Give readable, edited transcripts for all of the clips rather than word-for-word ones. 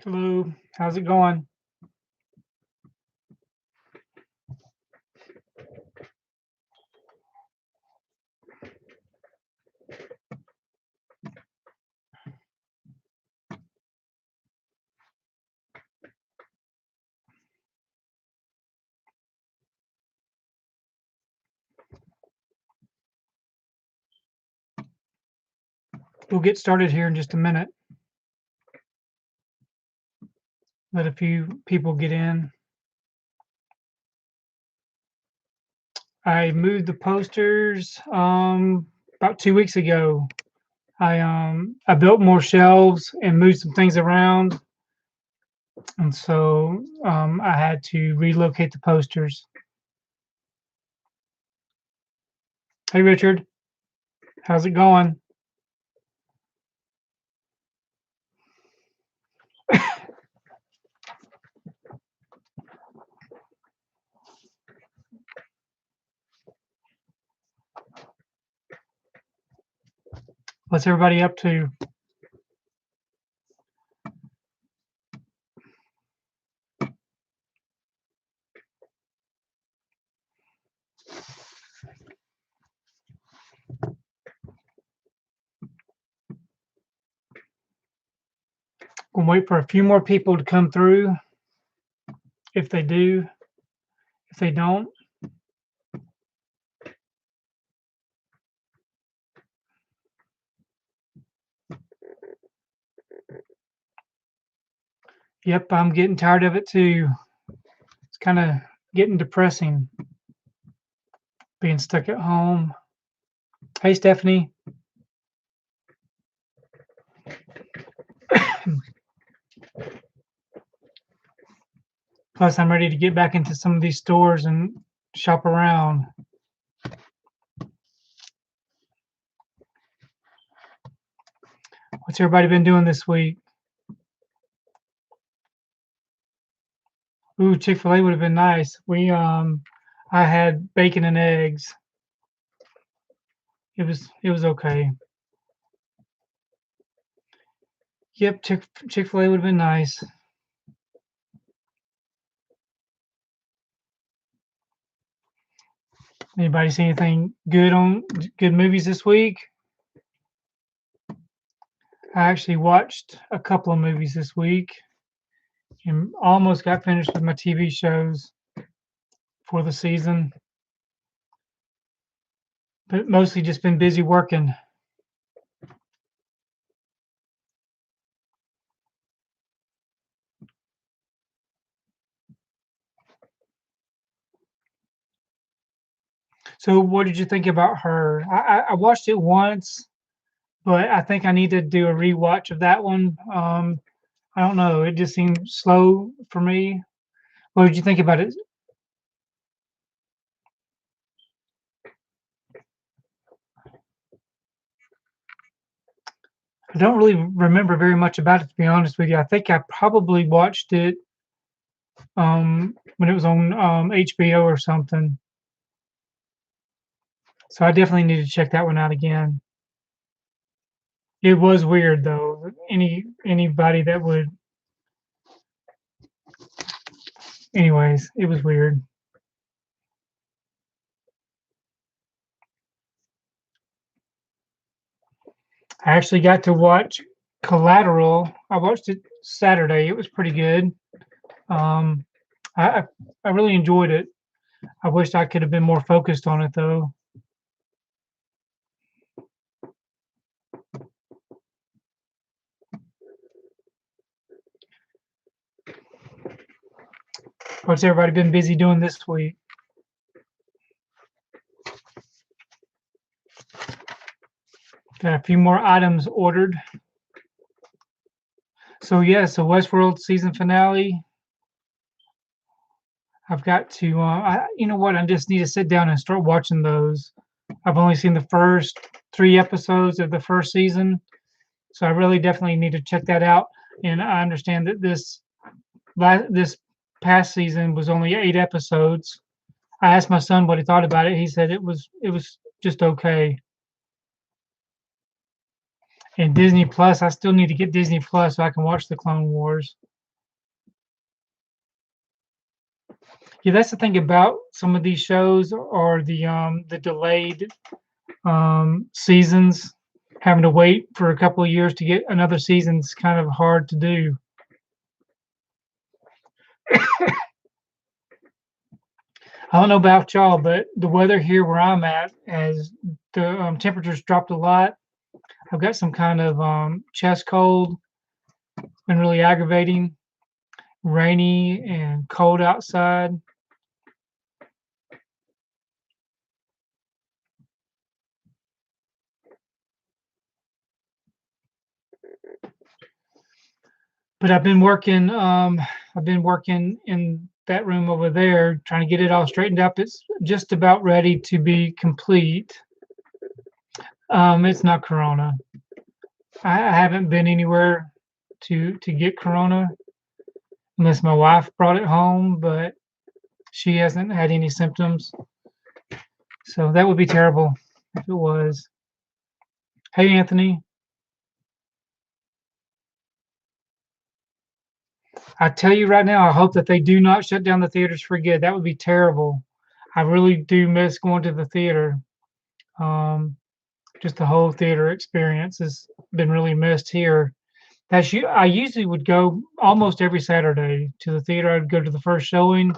Hello, how's it going? We'll get started here in just a minute. Let a few people get in. I moved the posters about 2 weeks ago. I built more shelves and moved some things around, and so I had to relocate the posters. Hey Richard, how's it going? What's everybody up to? We'll wait for a few more people to come through. If they do, if they don't, yep, I'm getting tired of it too. It's kind of getting depressing being stuck at home. Hey, Stephanie. Plus, I'm ready to get back into some of these stores and shop around. What's everybody been doing this week? Ooh, Chick-fil-A would have been nice. I had bacon and eggs. It was okay. Yep, Chick-fil-A would have been nice. Anybody see anything good movies this week? I actually watched a couple of movies this week and almost got finished with my TV shows for the season, but mostly just been busy working. So what did you think about her? I watched it once, but I think I need to do a rewatch of that one. I don't know. It just seemed slow for me. What did you think about it? I don't really remember very much about it, to be honest with you. I think I probably watched it when it was on HBO or something. So I definitely need to check that one out again. It was weird though. Anybody that would, anyways, it was weird. I actually got to watch Collateral. I watched it Saturday. It was pretty good. Um, I really enjoyed it. I wished I could have been more focused on it though. What's everybody been busy doing this week? Got a few more items ordered. So yeah, so Westworld season finale. I've got to, you know what? I just need to sit down and start watching those. I've only seen the first 3 episodes of the first season, so I really definitely need to check that out. And I understand that this past season was only 8 episodes. I asked my son what he thought about it. He said it was just okay. And Disney Plus, I still need to get Disney Plus so I can watch the Clone Wars. Yeah, that's the thing about some of these shows or the delayed seasons. Having to wait for a couple of years to get another season's kind of hard to do. I don't know about y'all, but the weather here where I'm at, as the temperatures dropped a lot, I've got some kind of chest cold. It's been really aggravating, rainy and cold outside. But I've been working in that room over there, trying to get it all straightened up. It's just about ready to be complete. It's not Corona. I haven't been anywhere to get Corona unless my wife brought it home, but she hasn't had any symptoms. So that would be terrible if it was. Hey, Anthony, I tell you right now, I hope that they do not shut down the theaters for good. That would be terrible. I really do miss going to the theater. Um, just the whole theater experience has been really missed here. I usually would go almost every Saturday to the theater. I'd go to the first showing,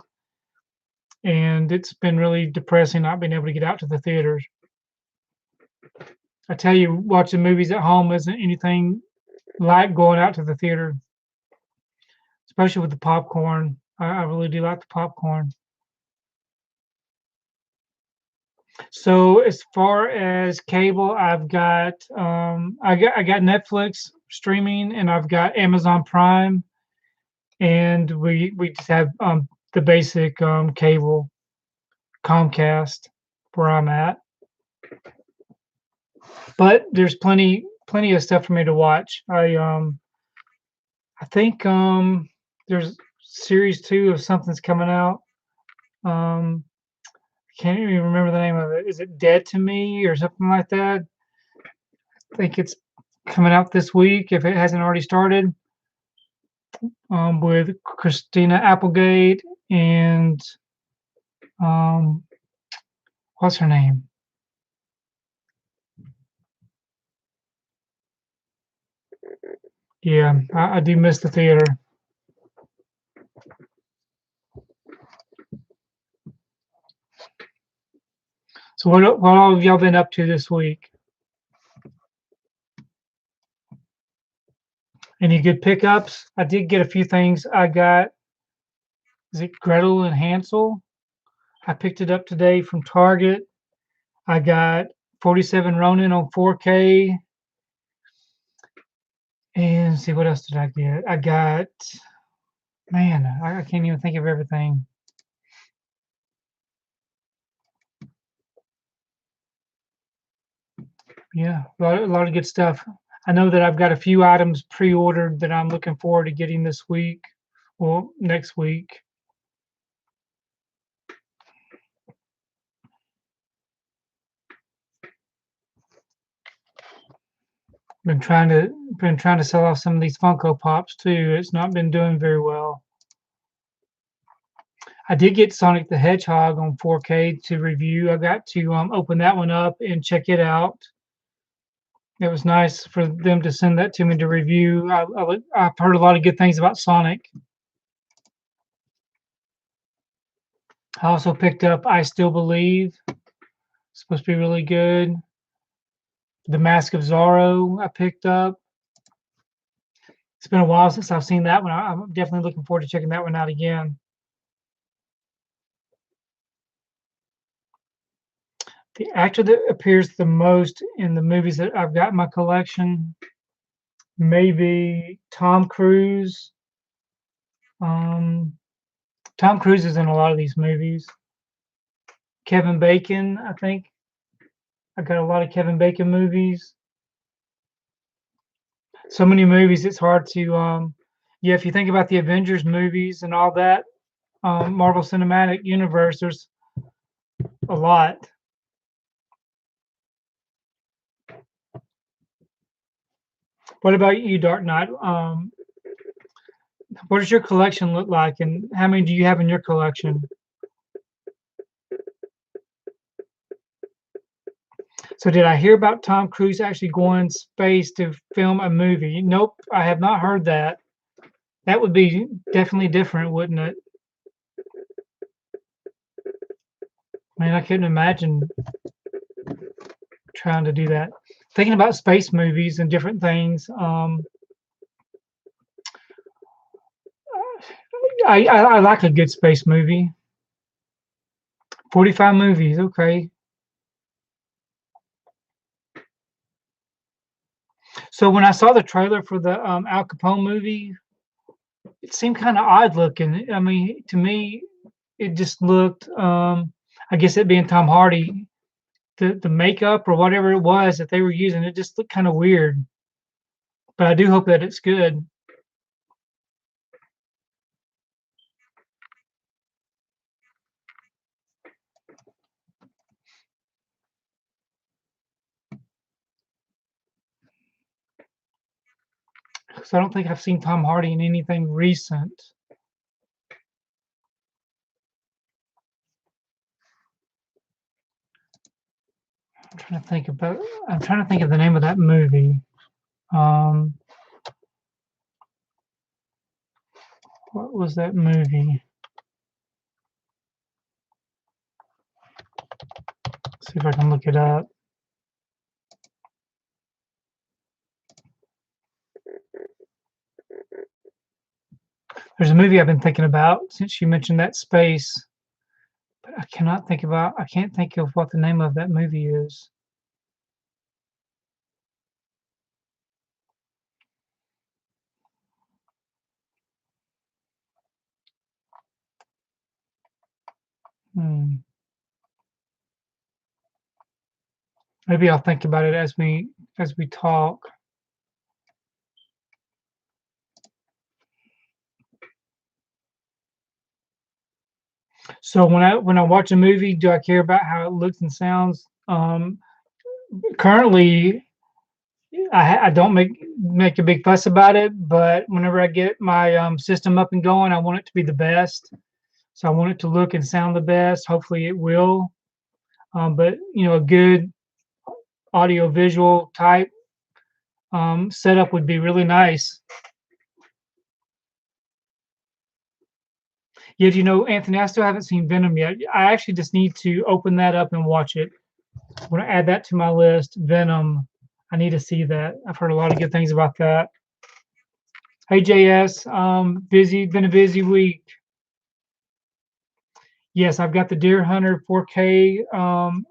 and it's been really depressing not being able to get out to the theaters. I tell you, watching movies at home isn't anything like going out to the theater, especially with the popcorn. I really do like the popcorn. So as far as cable, I got Netflix streaming and I've got Amazon Prime, and we just have the basic cable Comcast where I'm at. But there's plenty of stuff for me to watch. I think there's series 2 of something's coming out. Um, can't even remember the name of it. Is it Dead to Me or something like that? I think it's coming out this week if it hasn't already started. With Christina Applegate and um, what's her name? Yeah, I do miss the theater. So what all have y'all been up to this week? Any good pickups? I did get a few things. I got, is it Gretel and Hansel? I picked it up today from Target. I got 47 Ronin on 4K. And see, what else did I get? I got, man, I can't even think of everything. Yeah, a lot of good stuff. I know that I've got a few items pre-ordered that I'm looking forward to getting this week or next week. Been trying to sell off some of these Funko Pops too. It's not been doing very well. I did get Sonic the Hedgehog on 4K to review. I got to open that one up and check it out. It was nice for them to send that to me to review. I've heard a lot of good things about Sonic. I also picked up I Still Believe. It's supposed to be really good. The Mask of Zorro I picked up. It's been a while since I've seen that one. I'm definitely looking forward to checking that one out again. The actor that appears the most in the movies that I've got in my collection, maybe Tom Cruise. Um, Tom Cruise is in a lot of these movies. Kevin Bacon, I think. I've got a lot of Kevin Bacon movies. So many movies, it's hard to. Yeah, if you think about the Avengers movies and all that, Marvel Cinematic Universe, there's a lot. What about you, Dark Knight? What does your collection look like, and how many do you have in your collection? So did I hear about Tom Cruise actually going in space to film a movie? Nope, I have not heard that. That would be definitely different, wouldn't it? Man, I couldn't imagine trying to do that. Thinking about space movies and different things, I like a good space movie. 45 movies, okay. So when I saw the trailer for the Al Capone movie, it seemed kind of odd looking. I mean, to me, it just looked. I guess it being Tom Hardy, the makeup or whatever it was that they were using, it just looked kind of weird. But I do hope that it's good. 'Cause I don't think I've seen Tom Hardy in anything recent. I'm trying to think about. I'm trying to think of the name of that movie. Um, what was that movie? See if I can look it up. There's a movie I've been thinking about since you mentioned that space, but I cannot think about. I can't think of what the name of that movie is. Hmm. Maybe I'll think about it as we talk. So when I watch a movie, do I care about how it looks and sounds? Currently, I don't make a big fuss about it, but whenever I get my system up and going, I want it to be the best. So I want it to look and sound the best. Hopefully, it will. But a good audio visual type setup would be really nice. Yet, Anthony, I still haven't seen Venom yet. I actually just need to open that up and watch it. I'm gonna add that to my list. Venom. I need to see that. I've heard a lot of good things about that. Hey JS, been a busy week. Yes, I've got the Deer Hunter 4K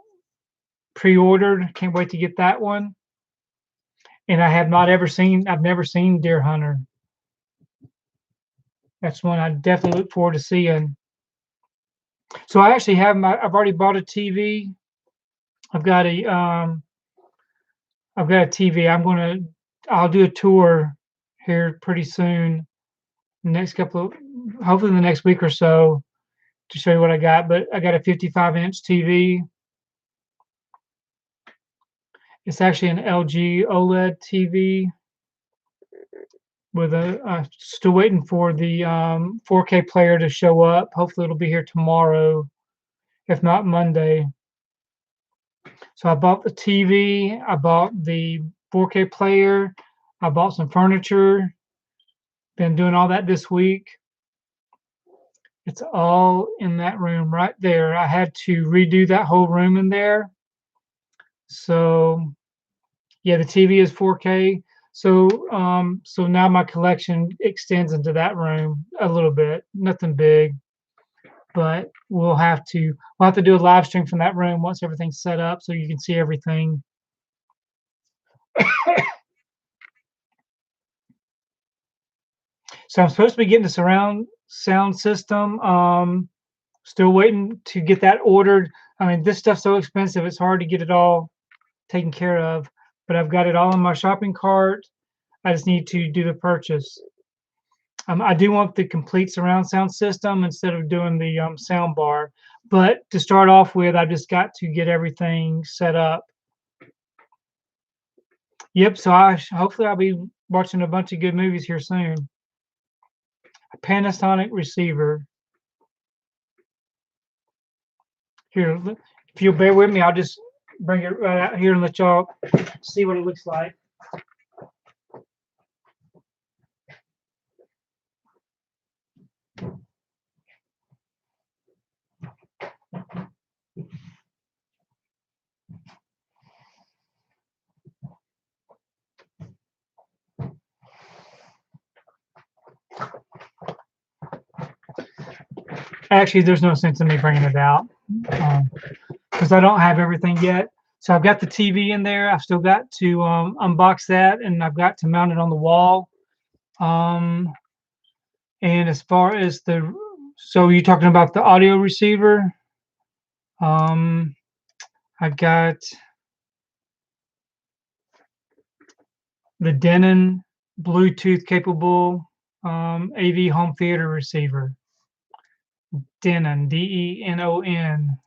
pre-ordered. Can't wait to get that one. And I've never seen Deer Hunter. That's one I definitely look forward to seeing. So I actually I've already bought a TV. I've got a um I've got a TV. I'll do a tour here pretty soon. Hopefully in the next week or so to show you what I got. But I got a 55-inch TV. It's actually an LG OLED TV with still waiting for the 4K player to show up. Hopefully it'll be here tomorrow, if not Monday. So I bought the TV, I bought the 4K player, I bought some furniture. Been doing all that this week. It's all in that room right there. I had to redo that whole room in there. So yeah, the TV is 4K. So now my collection extends into that room a little bit. Nothing big, but we'll have to do a live stream from that room once everything's set up so you can see everything. So I'm supposed to be getting the surround sound system. Still waiting to get that ordered. I mean, this stuff's so expensive; it's hard to get it all taken care of. But I've got it all in my shopping cart. I just need to do the purchase. I do want the complete surround sound system instead of doing the sound bar. But to start off with, I've just got to get everything set up. Yep. So hopefully I'll be watching a bunch of good movies here soon. a Panasonic receiver. Here, if you'll bear with me, I'll just bring it right out here and let y'all see what it looks like. Actually, there's no sense in me bringing it out because I don't have everything yet. So I've got the TV in there. I've still got to unbox that, and I've got to mount it on the wall. And as far as so you're talking about the audio receiver. I got the Denon Bluetooth capable AV home theater receiver. Denon, Denon.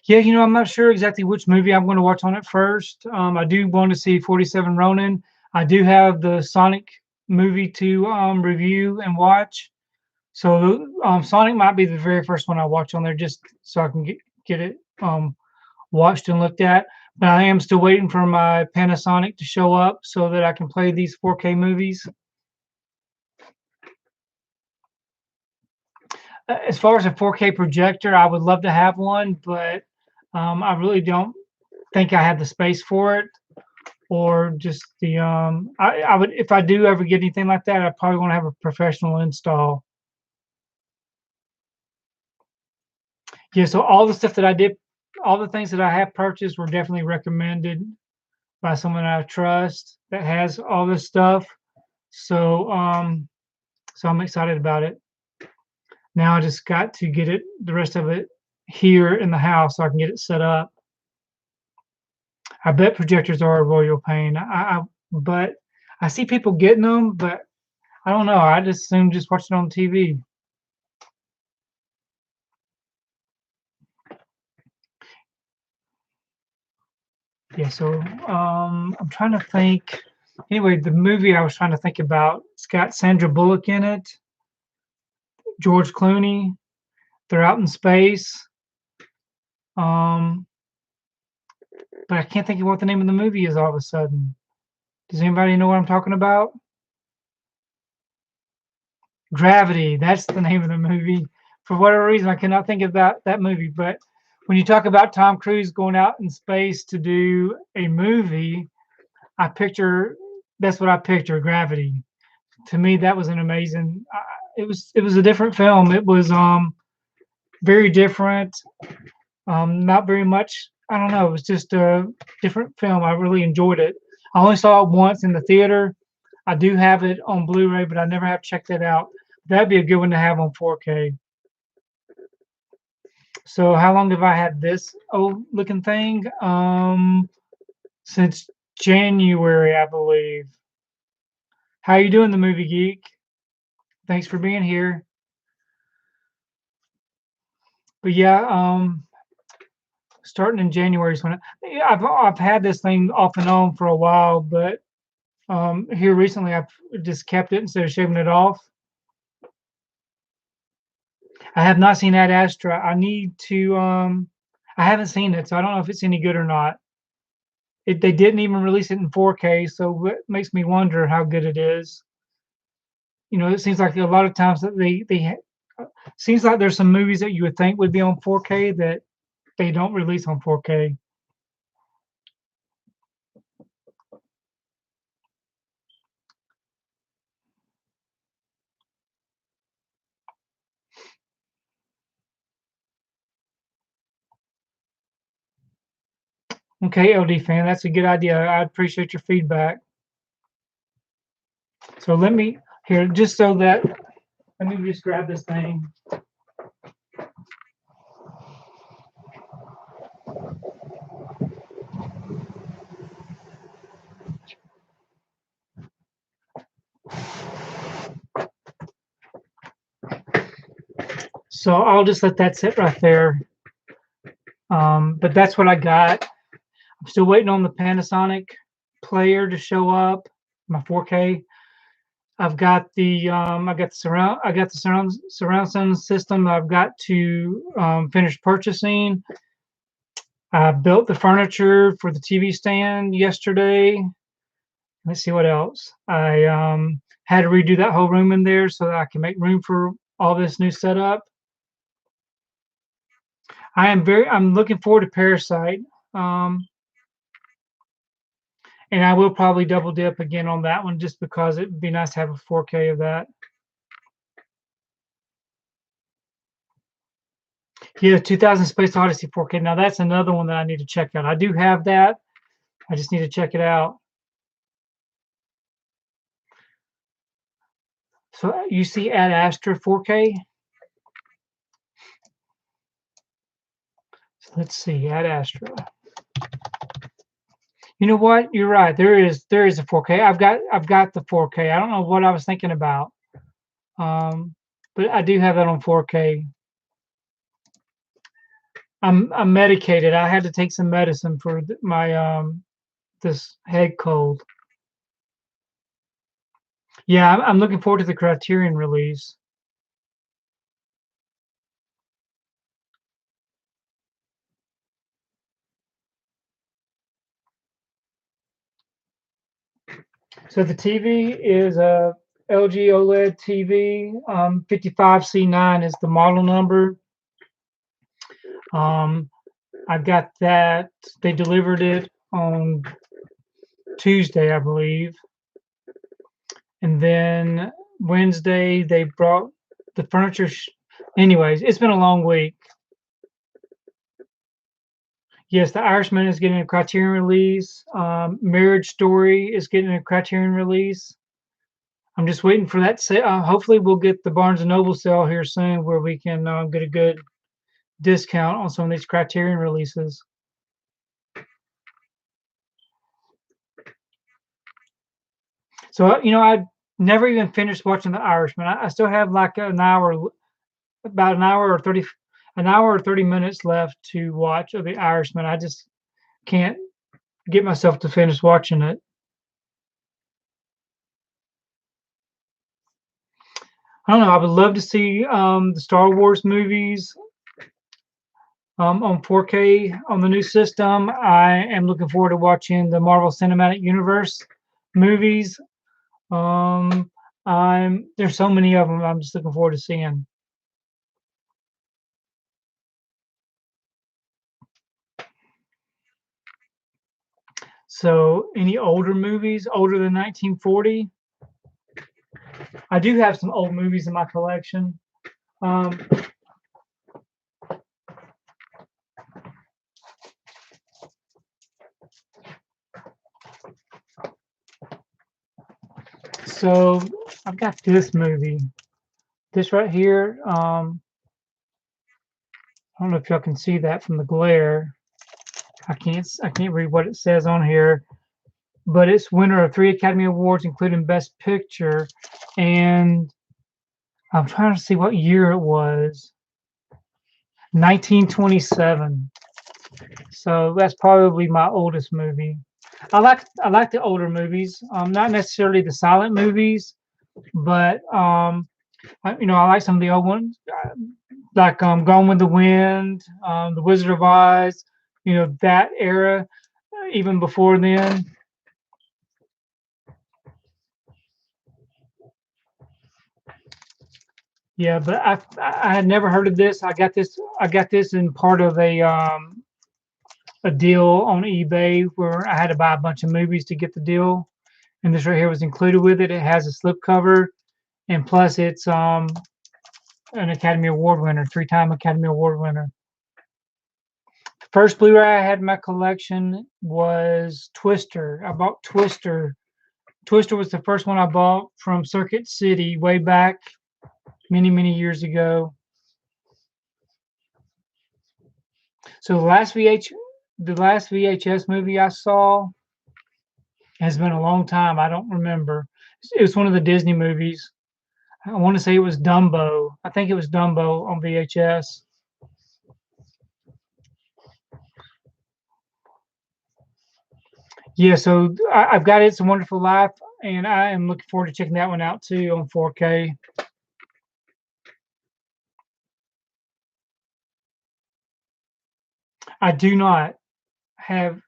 Yeah, I'm not sure exactly which movie I'm going to watch on it first. I do want to see 47 Ronin. I do have the Sonic movie to review and watch. So Sonic might be the very first one I watch on there, just so I can get it watched and looked at. But I am still waiting for my Panasonic to show up so that I can play these 4K movies. As far as a 4K projector, I would love to have one, but I really don't think I have the space for it, or just the I would, if I do ever get anything like that, I probably want to have a professional install. Yeah, so all the stuff that I did, all the things that I have purchased were definitely recommended by someone I trust that has all this stuff. So so I'm excited about it. Now I just got to get the rest of it here in the house so I can get it set up. I bet projectors are a royal pain. But I see people getting them, but I don't know. I just assume just watch it on TV. Yeah, so I'm trying to think. Anyway, the movie I was trying to think about, it's got Sandra Bullock in it, George Clooney. They're out in space. But I can't think of what the name of the movie is all of a sudden. Does anybody know what I'm talking about? Gravity. That's the name of the movie. For whatever reason, I cannot think of that movie. But when you talk about Tom Cruise going out in space to do a movie, that's what I picture, Gravity. To me, that was an amazing. It was a different film. It was very different. Not very much. I don't know. It was just a different film. I really enjoyed it. I only saw it once in the theater. I do have it on Blu-ray, but I never have checked it out. That'd be a good one to have on 4K. So how long have I had this old looking thing? Since January, I believe. How you doing, the movie geek? Thanks for being here. But yeah, starting in January is when I've had this thing off and on for a while, but here recently I've just kept it instead of shaving it off. I have not seen Ad Astra. I need to. I haven't seen it, so I don't know if it's any good or not. They didn't even release it in 4K, so it makes me wonder how good it is. It seems like a lot of times that seems like there's some movies that you would think would be on 4K that they don't release on 4K. Okay, LD fan, that's a good idea. I appreciate your feedback. So let me here, just so that let me just grab this thing. So I'll just let that sit right there. But that's what I got. I'm still waiting on the Panasonic player to show up, my 4K. I got the surround sound system I've got to finish purchasing. I built the furniture for the TV stand yesterday. Let's see what else. I had to redo that whole room in there so that I can make room for all this new setup. I'm looking forward to Parasite. And I will probably double dip again on that one just because it'd be nice to have a 4K of that. Yeah, 2000 Space Odyssey 4K. Now that's another one that I need to check out. I do have that. I just need to check it out. So you see Ad Astra 4K? So let's see, Ad Astra. You know what? You're right. There is a 4K. I've got the 4K. I don't know what I was thinking about. But I do have that on 4K. I'm medicated. I had to take some medicine for my this head cold. Yeah, I'm looking forward to the Criterion release. So the TV is a LG OLED TV. 55C9 is the model number. I got that. They delivered it on Tuesday, I believe. And then Wednesday, they brought the furniture. Anyways, it's been a long week. Yes, The Irishman is getting a Criterion release. Marriage Story is getting a Criterion release. I'm just waiting for that. Hopefully, we'll get the Barnes & Noble sale here soon where we can get a good discount on some of these Criterion releases. So, I never even finished watching The Irishman. I still have like about an hour or 30 minutes left to watch of The Irishman. I just can't get myself to finish watching it. I don't know. I would love to see the Star Wars movies on 4K on the new system. I am looking forward to watching the Marvel Cinematic Universe movies. There's so many of them. I'm just looking forward to seeing. So, any older movies older than 1940? I do have some old movies in my collection. So I've got this movie, this right here. I don't know if y'all can see that from the glare. I can't read what it says on here, but it's winner of 3 Academy Awards, including Best Picture, and I'm trying to see what year it was. 1927. So that's probably my oldest movie. I like the older movies, not necessarily the silent movies, but I like some of the old ones, like Gone with the Wind, The Wizard of Oz, that era, even before then. Yeah, but I had never heard of this. I got this in part of a deal on eBay where I had to buy a bunch of movies to get the deal, and this right here was included with it. It has a slipcover, and plus it's an Academy Award winner, 3-time Academy Award winner. The first Blu-ray I had in my collection was Twister. I bought Twister. Twister was the first one I bought from Circuit City way back many years ago. So the last VHS movie I saw has been a long time. I don't remember. It was one of the Disney movies. I want to say it was Dumbo. I think it was Dumbo on VHS. Yeah, so I've got It's a Wonderful Life, and I am looking forward to checking that one out too on 4K. I do not have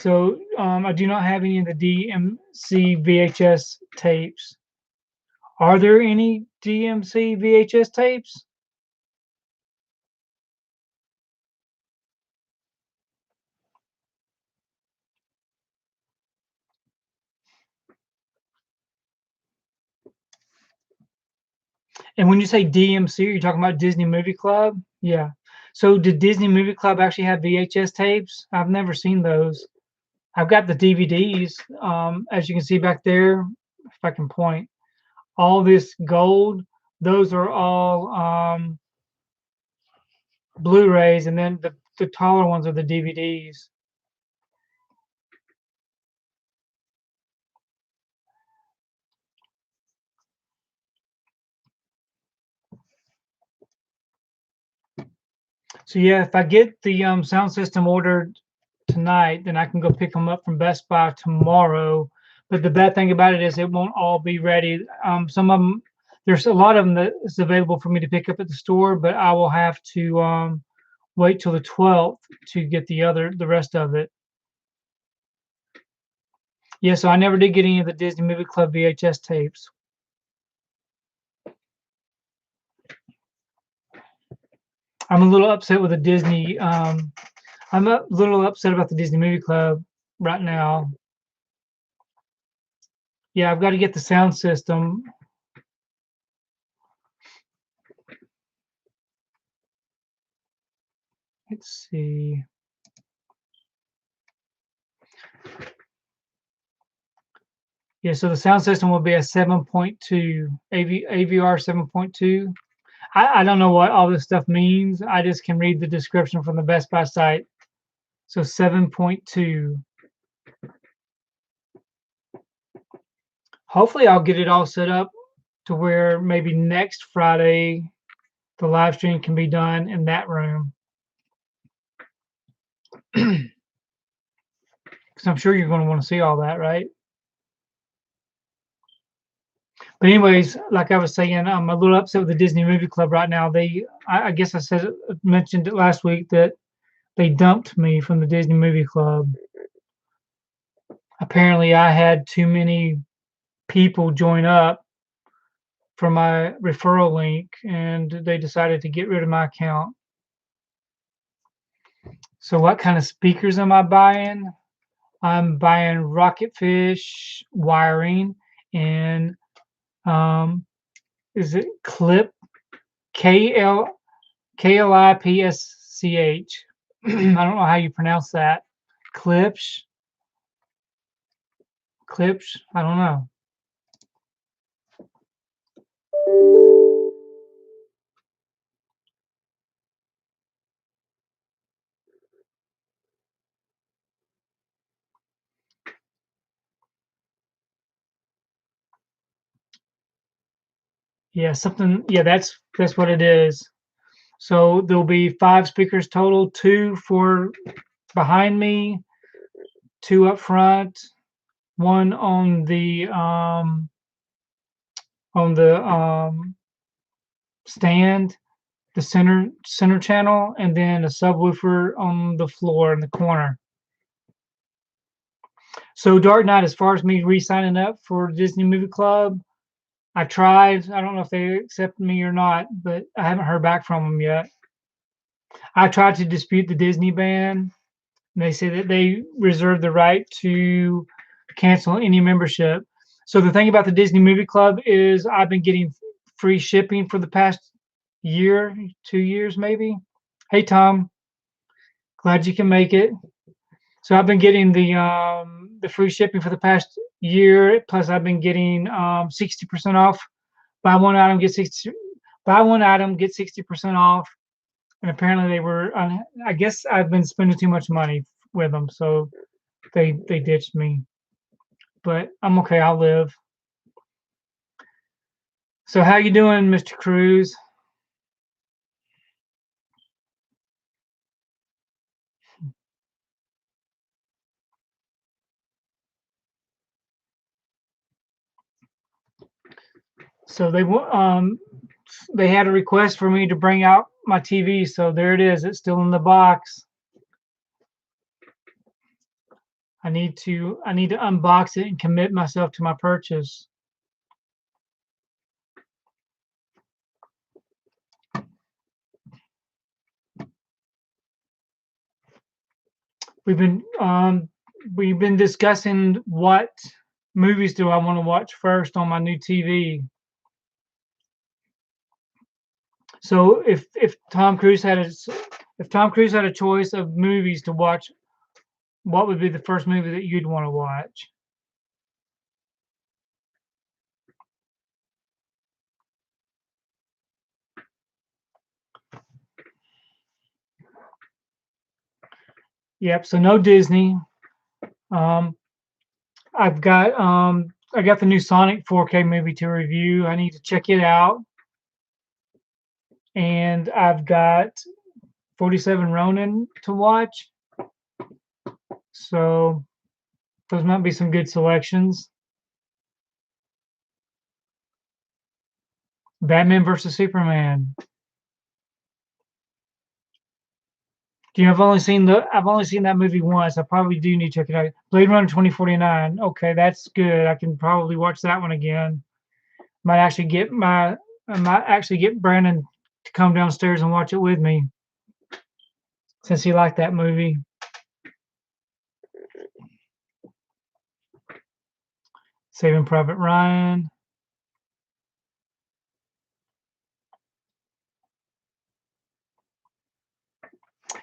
I do not have any of the DMC VHS tapes. Are there any DMC VHS tapes? And when you say DMC, you're talking about Disney Movie Club? Yeah. So did Disney Movie Club actually have VHS tapes? I've never seen those. I've got the DVDs, as you can see back there, if I can point. All this gold, those are all Blu-rays, and then the taller ones are the DVDs. So yeah, if I get the sound system ordered tonight, then I can go pick them up from Best Buy tomorrow. But the bad thing about it is it won't all be ready. Some of them, there's a lot of them that is available for me to pick up at the store, but I will have to wait till the 12th to get the rest of it. Yeah, so I never did get any of the Disney Movie Club VHS tapes. I'm a little upset with the Disney. I'm a little upset about the Disney Movie Club right now. Yeah, I've got to get the sound system. Let's see. Yeah, so the sound system will be a 7.2 AVR 7.2. I don't know what all this stuff means. I just can read the description from the Best Buy site. So 7.2. Hopefully, I'll get it all set up to where maybe next Friday the live stream can be done in that room. Because I'm sure you're going to want to see all that, right? But anyways, like I was saying, I'm a little upset with the Disney Movie Club right now. I guess mentioned it last week that they dumped me from the Disney Movie Club. Apparently, I had too many people join up for my referral link, and they decided to get rid of my account. So, what kind of speakers am I buying? I'm buying Rocketfish wiring and is it Clip KLIPSCH? I don't know how you pronounce that. Clips, clips. I don't know. Yeah, something. Yeah, that's what it is. So there'll be 5 speakers total, 2 for behind me, 2 up front, 1 on the stand, the center channel, and then a subwoofer on the floor in the corner. So Dark Knight, as far as me re-signing up for Disney Movie Club, I tried. I don't know if they accept me or not, but I haven't heard back from them yet. I tried to dispute the Disney ban. And they say that they reserve the right to cancel any membership. So the thing about the Disney Movie Club is I've been getting free shipping for the past year, 2 years maybe. Hey Tom, glad you can make it. So I've been getting the free shipping for the past year. Plus I've been getting 60% off. Buy one item get 60% off. And apparently they were. I guess I've been spending too much money with them, so they ditched me. But I'm okay. I'll live. So how you doing, Mr. Cruz? So they had a request for me to bring out my TV, so there it is. It's still in the box. I need to unbox it and commit myself to my purchase. We've been discussing what movies do I want to watch first on my new TV. So if Tom Cruise had a choice of movies to watch, what would be the first movie that you'd want to watch? Yep. So no Disney. Um, I got the new Sonic 4K movie to review. I need to check it out. And I've got 47 Ronin to watch. So those might be some good selections. Batman versus Superman. I've only seen that movie once. I probably do need to check it out. Blade Runner 2049. Okay, that's good. I can probably watch that one again. Might actually get Brandon to come downstairs and watch it with me, since he liked that movie. Saving Private Ryan.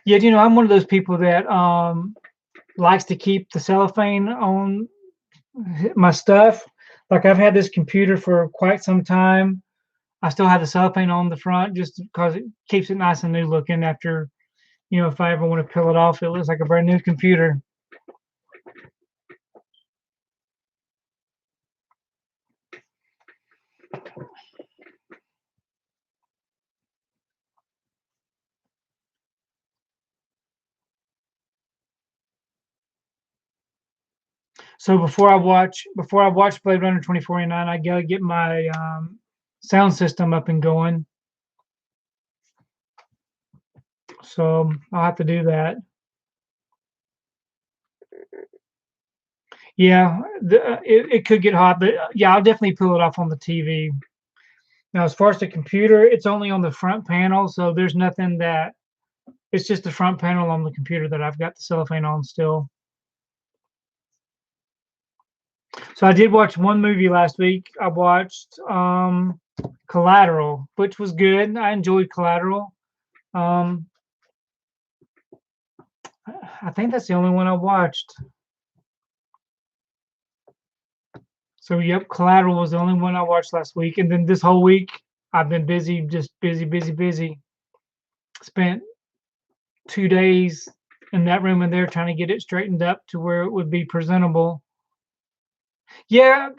Yeah, I'm one of those people that likes to keep the cellophane on my stuff. Like, I've had this computer for quite some time. I still have the cellophane on the front just because it keeps it nice and new looking. After, if I ever want to peel it off, it looks like a brand new computer. So before I watch Blade Runner 2049, I gotta get my sound system up and going. So I'll have to do that. Yeah, it could get hot, but yeah, I'll definitely pull it off on the TV. Now, as far as the computer, it's only on the front panel, so there's nothing that. It's just the front panel on the computer that I've got the cellophane on still. So I did watch one movie last week. I watched Collateral, which was good. I enjoyed Collateral. Um, I think that's the only one I watched. So yep, Collateral was the only one I watched last week, and then this whole week I've been busy, just busy, busy, busy. Spent 2 days in that room and there trying to get it straightened up to where it would be presentable. Yeah,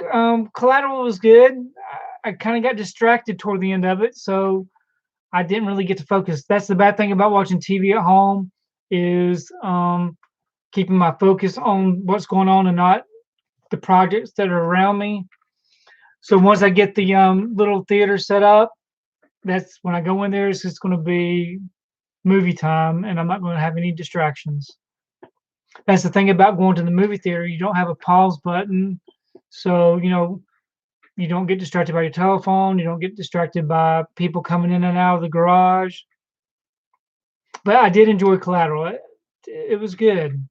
Collateral was good. I kind of got distracted toward the end of it, so I didn't really get to focus. That's the bad thing about watching TV at home, is keeping my focus on what's going on and not the projects that are around me. So once I get the little theater set up, that's when I go in there. It's just going to be movie time, and I'm not going to have any distractions. That's the thing about going to the movie theater. You don't have a pause button, so you don't get distracted by your telephone. You don't get distracted by people coming in and out of the garage. But I did enjoy Collateral. It was good.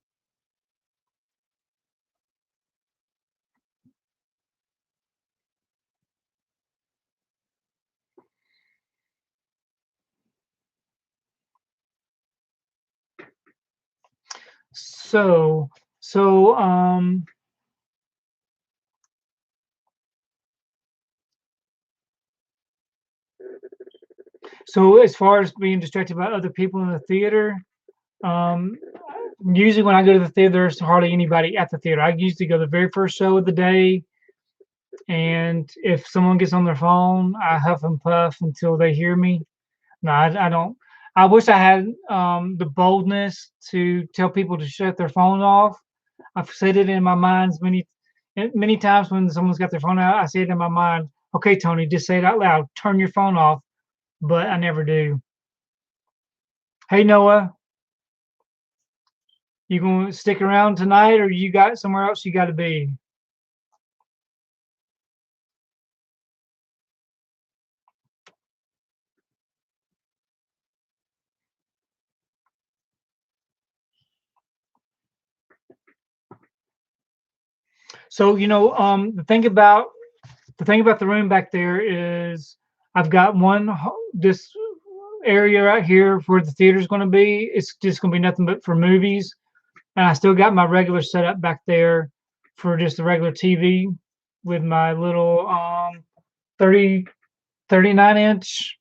So, so, um, so as far as being distracted by other people in the theater, um, usually when I go to the theater, there's hardly anybody at the theater. I usually go the very first show of the day, and if someone gets on their phone, I huff and puff until they hear me. No, I don't. I wish I had the boldness to tell people to shut their phone off. I've said it in my mind many times when someone's got their phone out. I say it in my mind. okay, Tony, just say it out loud. Turn your phone off. But I never do. Hey, Noah, you gonna stick around tonight, or you got somewhere else you got to be? So the thing about the room back there is I've got this area right here where the theater's going to be. It's just going to be nothing but for movies, and I still got my regular setup back there for just the regular TV with my little 30 39-inch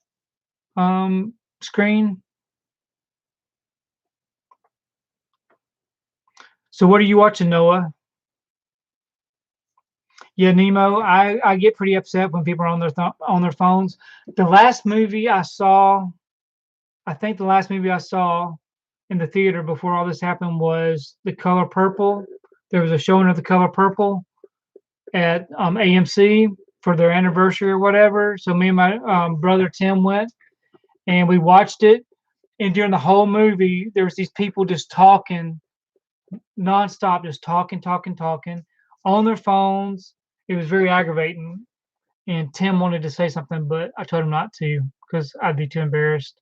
screen. So what are you watching, Noah? Yeah, Nemo. I get pretty upset when people are on on their phones. The last movie I saw, I think the last movie I saw in the theater before all this happened was The Color Purple. There was a showing of The Color Purple at AMC for their anniversary or whatever. So me and my brother Tim went and we watched it. And during the whole movie, there was these people just talking nonstop, just talking on their phones. It was very aggravating. And Tim wanted to say something, but I told him not to because I'd be too embarrassed.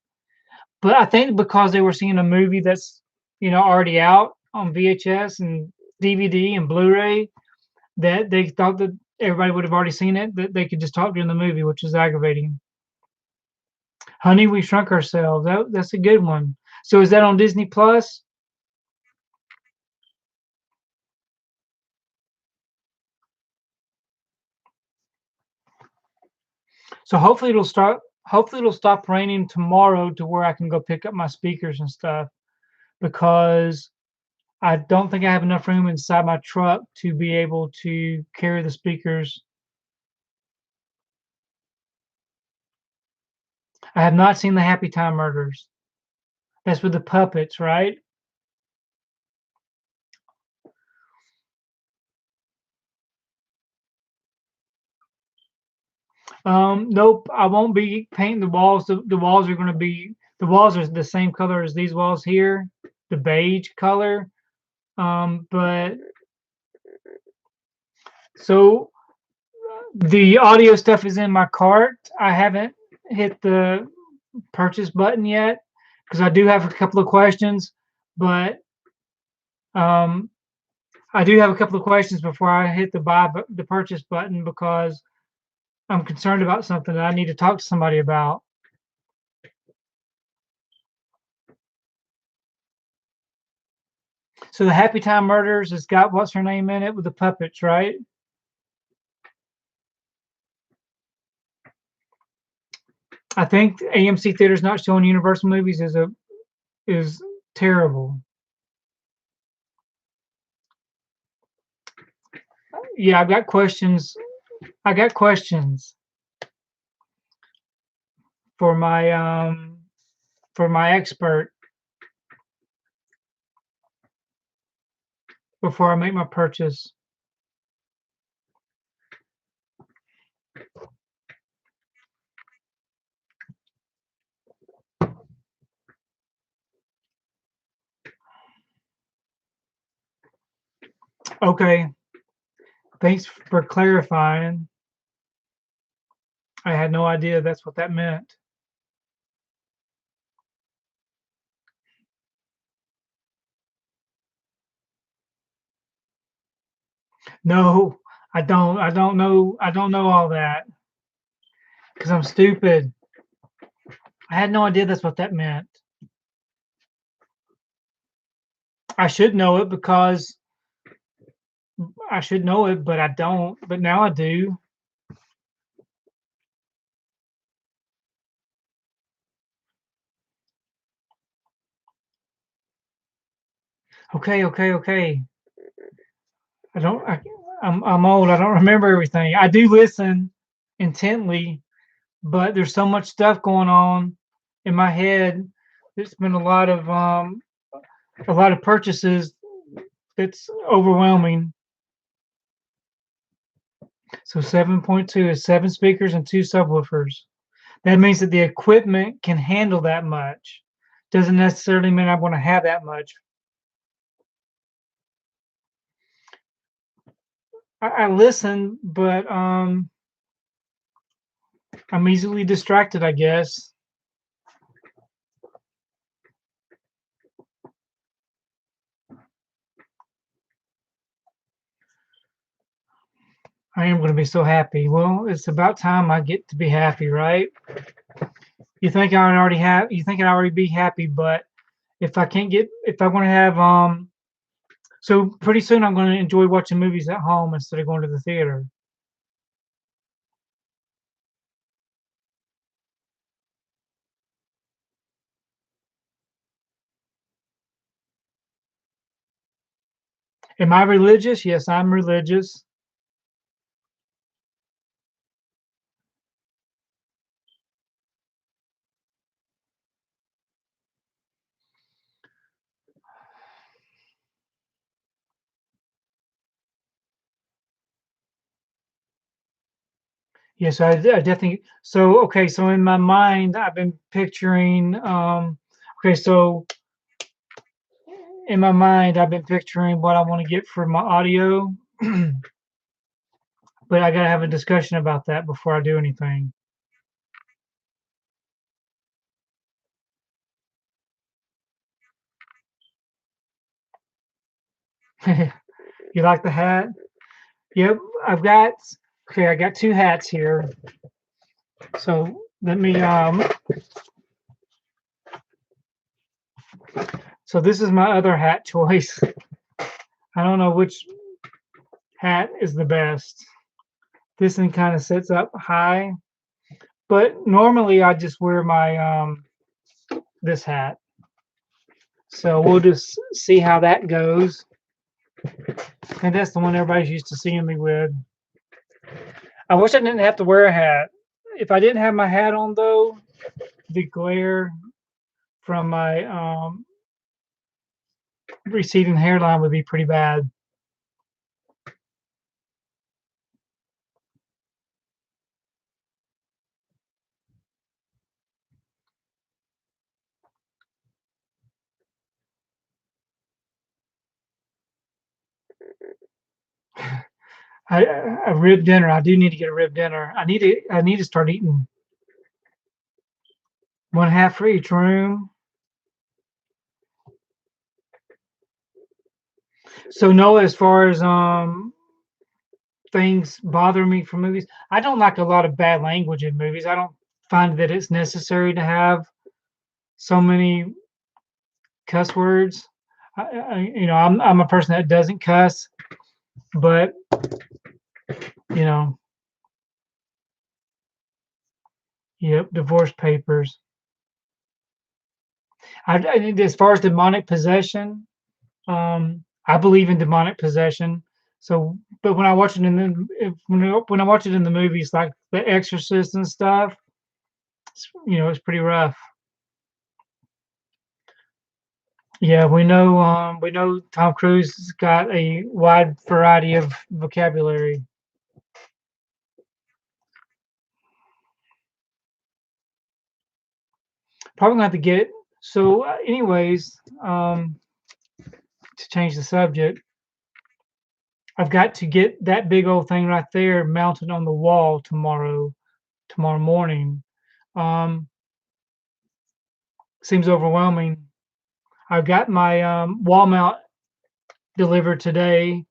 But I think because they were seeing a movie that's already out on VHS and DVD and Blu-ray, that they thought that everybody would have already seen it, that they could just talk during the movie, which is aggravating. Honey, We Shrunk Ourselves. That's a good one. So is that on Disney Plus? So hopefully it'll stop raining tomorrow to where I can go pick up my speakers and stuff, because I don't think I have enough room inside my truck to be able to carry the speakers. I have not seen the Happy Time Murders. That's with the puppets, right? Nope, I won't be painting the walls. The walls are going to be the walls are the same color as these walls here, the beige color. But so the audio stuff is in my cart. I haven't hit the purchase button yet because I do have a couple of questions, but um, I do have a couple of questions before I hit the purchase button because I'm concerned about something that I need to talk to somebody about. So the Happy Time Murders has got what's her name in it with the puppets, right? I think AMC Theaters not showing Universal movies is terrible. Yeah, I've got questions. I got questions for my expert before I make my purchase. Okay, thanks for clarifying. I had no idea that's what that meant. No, I don't. I don't know. I don't know all that because I'm stupid. I had no idea that's what that meant. I should know it because I should know it, but I don't. But now I do. Okay. I don't. I'm old. I don't remember everything. I do listen intently, but there's so much stuff going on in my head. There's been a lot of purchases. It's overwhelming. So 7.2 is 7 speakers and 2 subwoofers. That means that the equipment can handle that much. Doesn't necessarily mean I want to have that much. I listen, but I'm easily distracted, I guess. I am going to be so happy. Well, it's about time I get to be happy, right? You think I'd already be happy, but if I want to have, so pretty soon I'm going to enjoy watching movies at home instead of going to the theater. Am I religious? Yes, I'm religious. Yes, I definitely. So, okay, so in my mind, I've been picturing, okay, so in my mind, I've been picturing what I want to get for my audio, but I got to have a discussion about that before I do anything. You like the hat? Yep, I've got, okay, I got two hats here. So let me, so this is my other hat choice. I don't know which hat is the best. This one kind of sits up high, but normally I just wear my, this hat. So we'll just see how that goes. And that's the one everybody's used to seeing me with. I wish I didn't have to wear a hat. If I didn't have my hat on though, the glare from my receding hairline would be pretty bad. A rib dinner. I do need to get a rib dinner. I need to start eating one half for each room. So no, as far as things bother me from movies, I don't like a lot of bad language in movies. I don't find that it's necessary to have so many cuss words. I'm a person that doesn't cuss, but you know, yep, divorce papers. As far as demonic possession, I believe in demonic possession. So, but when I watch it in the when I watch it in the movies, like The Exorcist and stuff, it's pretty rough. Yeah, we know Tom Cruise has got a wide variety of vocabulary. Probably gonna have to get so. Anyways, to change the subject, I've got to get that big old thing right there mounted on the wall tomorrow morning. Um, Seems overwhelming. I've got my wall mount delivered today,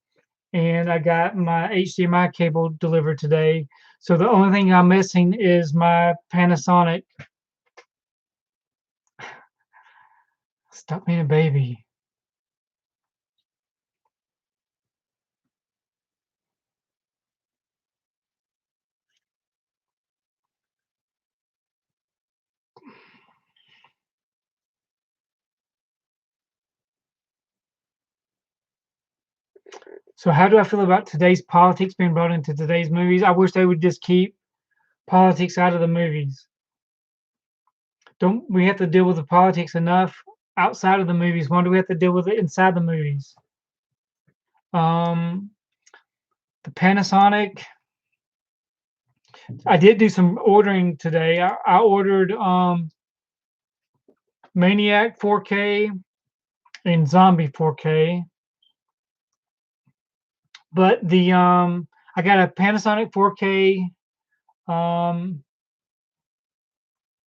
and I got my HDMI cable delivered today. So the only thing I'm missing is my Panasonic. Stop being a baby. So how do I feel about today's politics being brought into today's movies? I wish they would just keep politics out of the movies. Don't we have to deal with the politics enough outside of the movies? Why do we have to deal with it inside the movies? Um, the Panasonic. I did do some ordering today. I ordered Maniac 4K and Zombie 4K, but the I got a Panasonic 4K um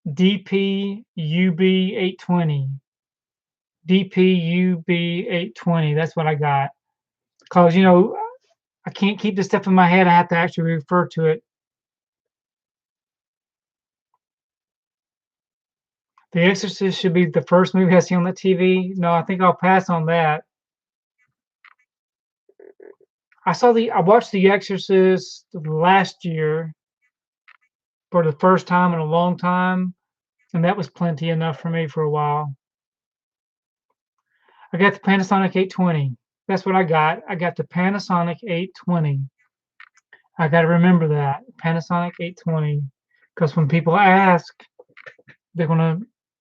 DP-UB 820. DP-UB 820. That's what I got. Cause I can't keep this stuff in my head. I have to actually refer to it. The Exorcist should be the first movie I see on the TV. No, I think I'll pass on that. I watched The Exorcist last year for the first time in a long time, and that was plenty enough for me for a while. I got the Panasonic 820. That's what I got. I got the Panasonic 820. I got to remember that Panasonic 820, because when people ask, they're gonna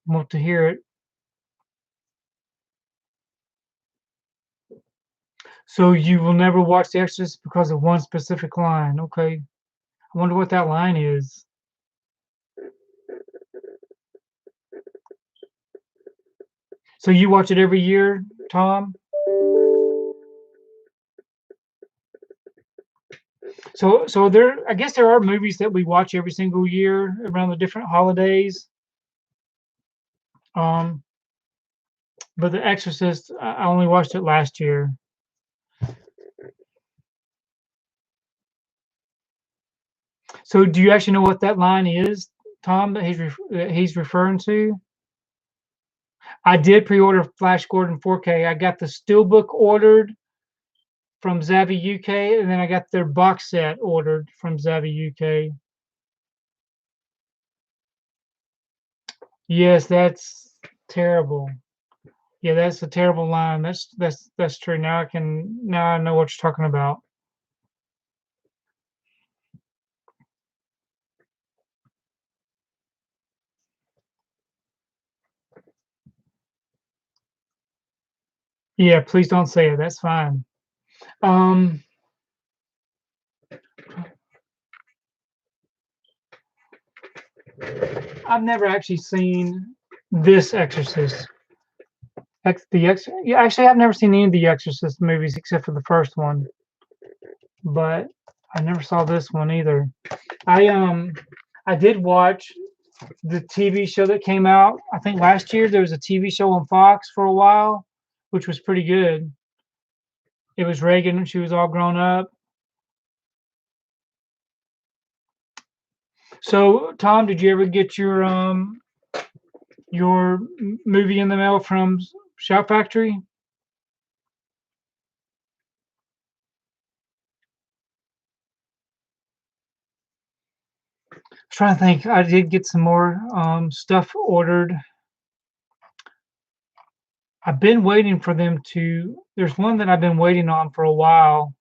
want to hear it. So you will never watch The Exorcist because of one specific line. Okay. I wonder what that line is. So you watch it every year, Tom? So I guess there are movies that we watch every single year around the different holidays. Um, but The Exorcist, I only watched it last year. So do you actually know what that line is, Tom, that he's referring to? I did pre-order Flash Gordon 4K. I got the Steelbook ordered from Zavvi UK, and then I got their box set ordered from Zavvi UK. Yes, that's terrible. Yeah, that's a terrible line. That's true. Now I know what you're talking about. Yeah, please don't say it. That's fine. Um, I've never actually seen this Exorcist. Yeah, actually, I've never seen any of the Exorcist movies except for the first one, but I never saw this one either. I um, I did watch the TV show that came out. I think last year there was a TV show on Fox for a while, which was pretty good. It was Reagan when she was all grown up. So, Tom, did you ever get your movie in the mail from Shout Factory? I was trying to think. I did get some more stuff ordered. I've been waiting for them to. There's one that I've been waiting on for a while.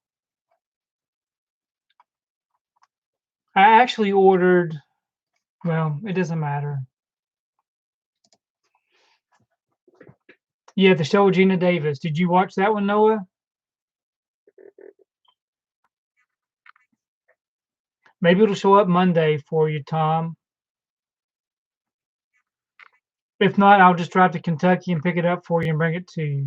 I actually ordered. Well, it doesn't matter. Yeah, the show with Gina Davis. Did you watch that one, Noah? Maybe it'll show up Monday for you, Tom. If not, I'll just drive to Kentucky and pick it up for you and bring it to you.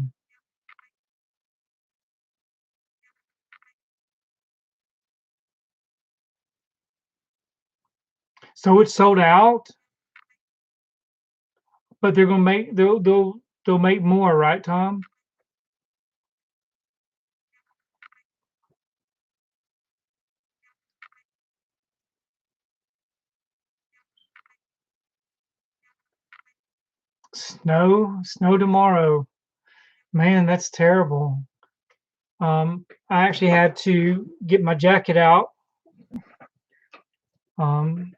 So it's sold out, but they're gonna make they'll make more, right, Tom? Snow tomorrow. Man, that's terrible. I actually had to get my jacket out, um,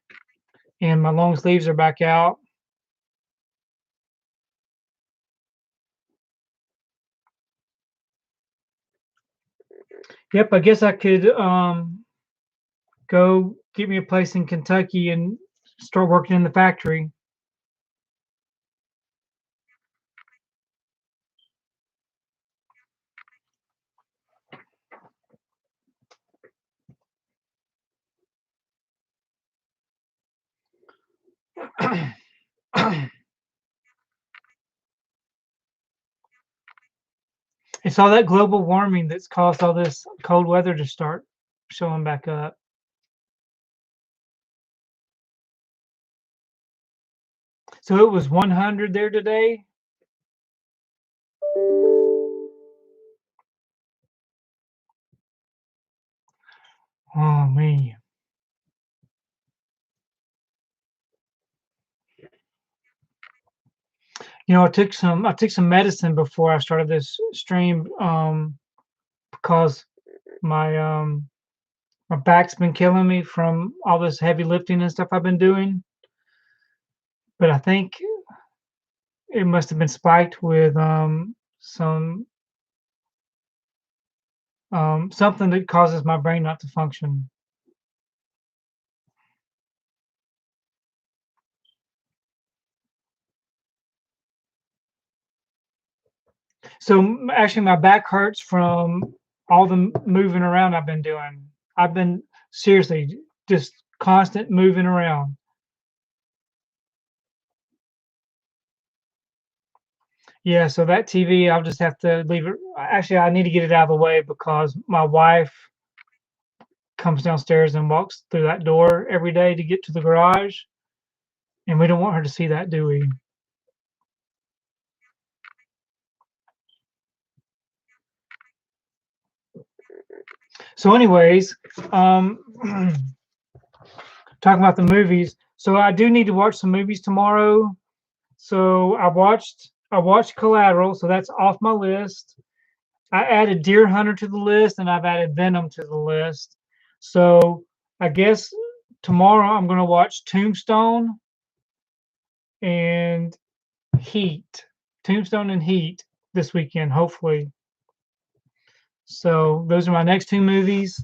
and my long sleeves are back out. Yep, I guess I could go get me a place in Kentucky and start working in the factory. It's all that global warming that's caused all this cold weather to start showing back up. So it was 100 there today. Oh me. You know, I took some medicine before I started this stream because my my back's been killing me from all this heavy lifting and stuff I've been doing. But I think it must have been spiked with some something that causes my brain not to function. So actually, my back hurts from all the moving around I've been doing. I've been seriously just constant moving around. Yeah, so that TV, I'll just have to leave it. Actually, I need to get it out of the way because my wife comes downstairs and walks through that door every day to get to the garage, and we don't want her to see that, do we? So, anyways, um, talking about the movies. So I do need to watch some movies tomorrow. So I watched Collateral, so that's off my list. I added Deer Hunter to the list, and I've added Venom to the list. So I guess tomorrow I'm going to watch Tombstone and Heat. Tombstone and Heat this weekend, hopefully. So those are my next two movies.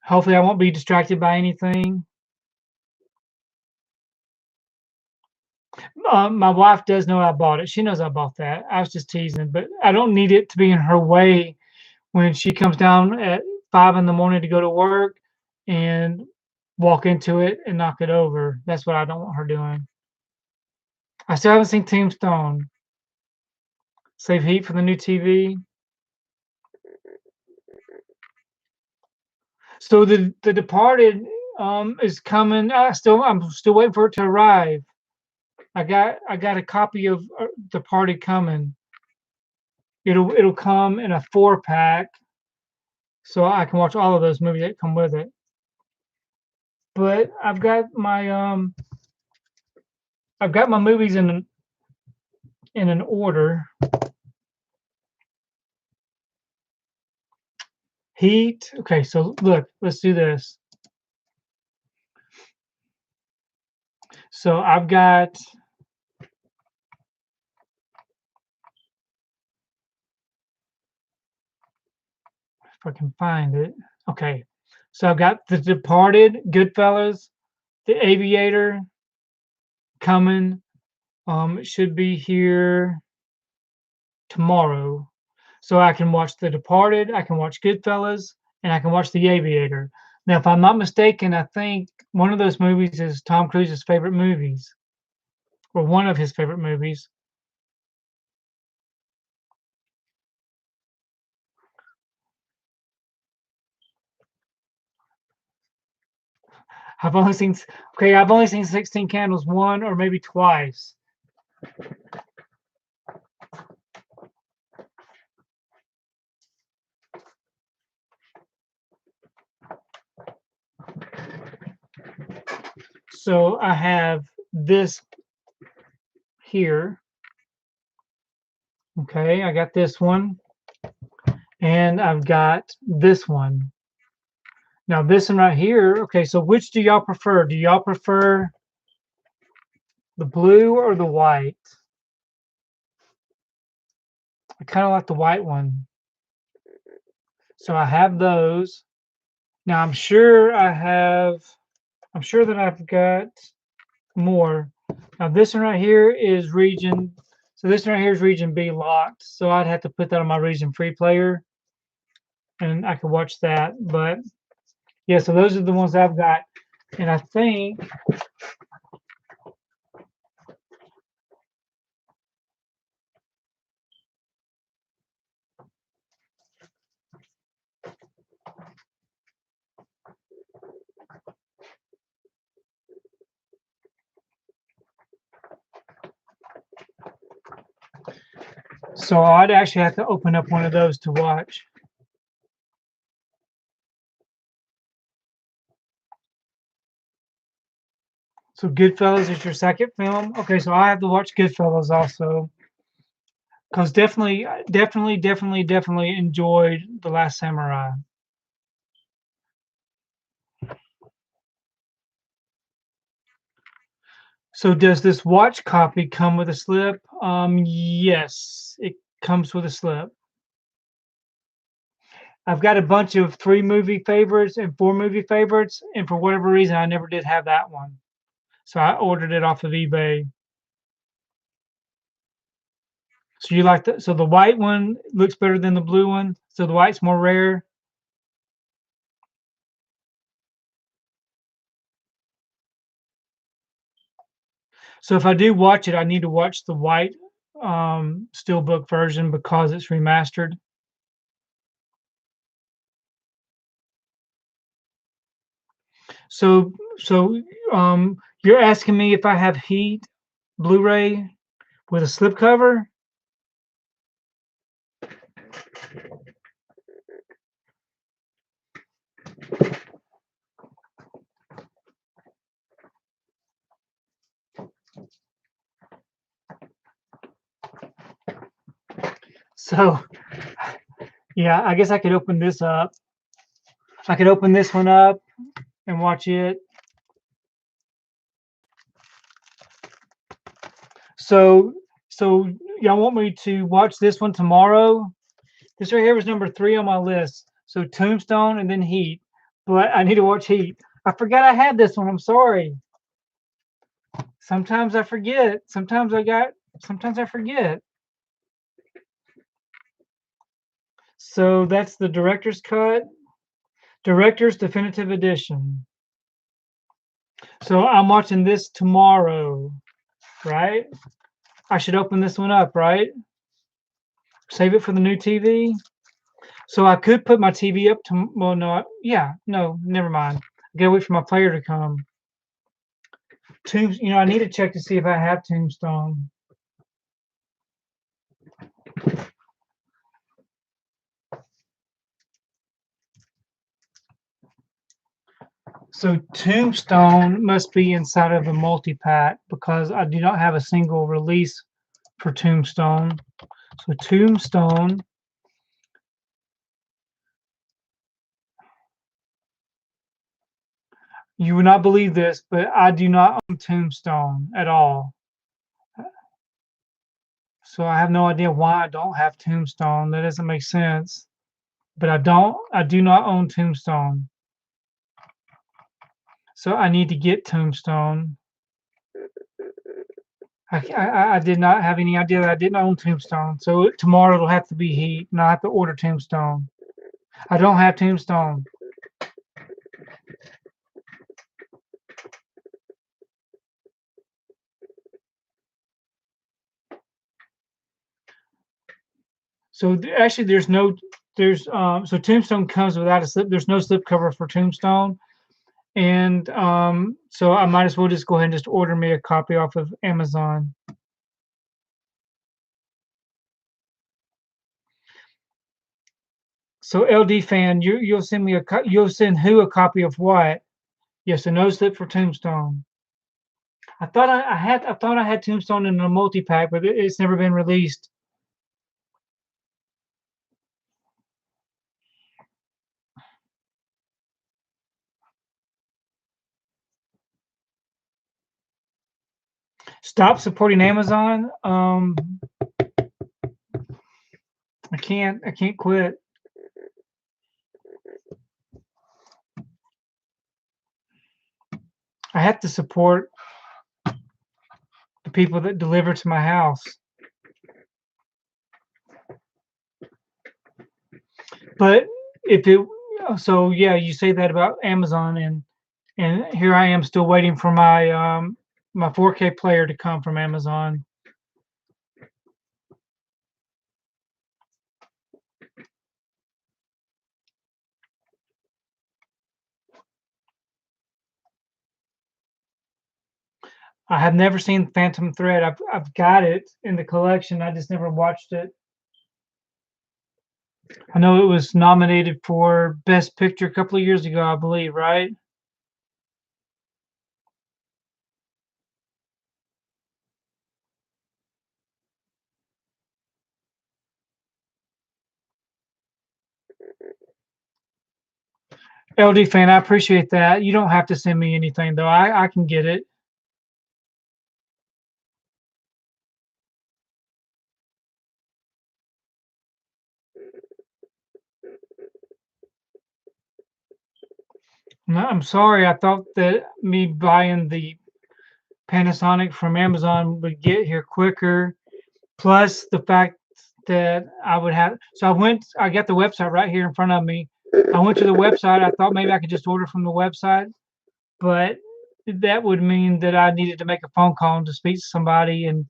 Hopefully I won't be distracted by anything. My wife does know I bought it. She knows I bought that. I was just teasing, but I don't need it to be in her way when she comes down at 5 in the morning to go to work and walk into it and knock it over. That's what I don't want her doing. I still haven't seen Tombstone. Save heat for the new TV. So the Departed is coming. I'm still waiting for it to arrive. I got a copy of Departed coming. It'll come in a 4-pack, so I can watch all of those movies that come with it. But I've got my movies in an order. Heat. Okay, so look, let's do this. So I've got if I can find it. Okay. So I've got The Departed, Goodfellas, The Aviator coming. It should be here tomorrow. So I can watch The Departed, I can watch Goodfellas, and I can watch The Aviator. Now, if I'm not mistaken, I think one of those movies is Tom Cruise's favorite movies, or one of his favorite movies. I've only seen I've only seen 16 Candles one or maybe twice. So I have this here. Okay, I got this one. And I've got this one. Now this one right here, okay, so which do y'all prefer? Do y'all prefer the blue or the white? I kind of like the white one. So I have those. Now I'm sure that I've got more. Now this one right here is region, so this one right here is region B locked. So I'd have to put that on my region free player and I could watch that. But yeah, so those are the ones I've got. And I think So I'd actually have to open up one of those to watch. So Goodfellas is your second film. Okay, so I have to watch Goodfellas also, because definitely enjoyed The Last Samurai. So does this watch copy come with a slip? Yes, it comes with a slip. I've got a bunch of 3 movie favorites and 4 movie favorites, and for whatever reason, I never did have that one. So I ordered it off of eBay. So you like the white one looks better than the blue one, so the white's more rare. So if I do watch it, I need to watch the white steelbook version because it's remastered. So you're asking me if I have Heat Blu-ray with a slipcover? So yeah, I guess I could open this up. I could open this one up and watch it. So so y'all want me to watch this one tomorrow? This right here was number 3 on my list. So Tombstone and then Heat. But I need to watch Heat. I forgot I had this one. I'm sorry. Sometimes I forget. Sometimes I forget. So that's the director's cut, director's definitive edition. So I'm watching this tomorrow, right? I should open this one up, right? Save it for the new TV. So I could put my TV up to, well, no, yeah, no, never mind. I gotta wait for my player to come. I need to check to see if I have Tombstone. So Tombstone must be inside of a multi-pack because I do not have a single release for Tombstone. So Tombstone. You would not believe this, but I do not own Tombstone at all. So I have no idea why I don't have Tombstone. That doesn't make sense. But I do not own Tombstone. So I need to get Tombstone. I did not have any idea that I didn't own Tombstone. So tomorrow it'll have to be Heat, and I have to order Tombstone. I don't have Tombstone. So actually, so Tombstone comes without a slip. There's no slip cover for Tombstone, and so I might as well just go ahead and just order me a copy off of Amazon. So LD fan, you'll send me you'll send who a copy of what? Yes, a no slip for Tombstone. I thought I had Tombstone in a multi pack, but it's never been released. Stop supporting Amazon. I can't quit. I have to support the people that deliver to my house. But if it so yeah, you say that about Amazon, and here I am still waiting for my 4K player to come from Amazon. I have never seen Phantom Thread. I've got it in the collection. I just never watched it. I know it was nominated for Best Picture a couple of years ago, I believe, right? LD fan, I appreciate that. You don't have to send me anything though. I can get it. No, I'm sorry. I thought that me buying the Panasonic from Amazon would get here quicker. Plus the fact that I would have. So I got the website right here in front of me. I went to the website. I thought maybe I could just order from the website, but that would mean that I needed to make a phone call to speak to somebody, and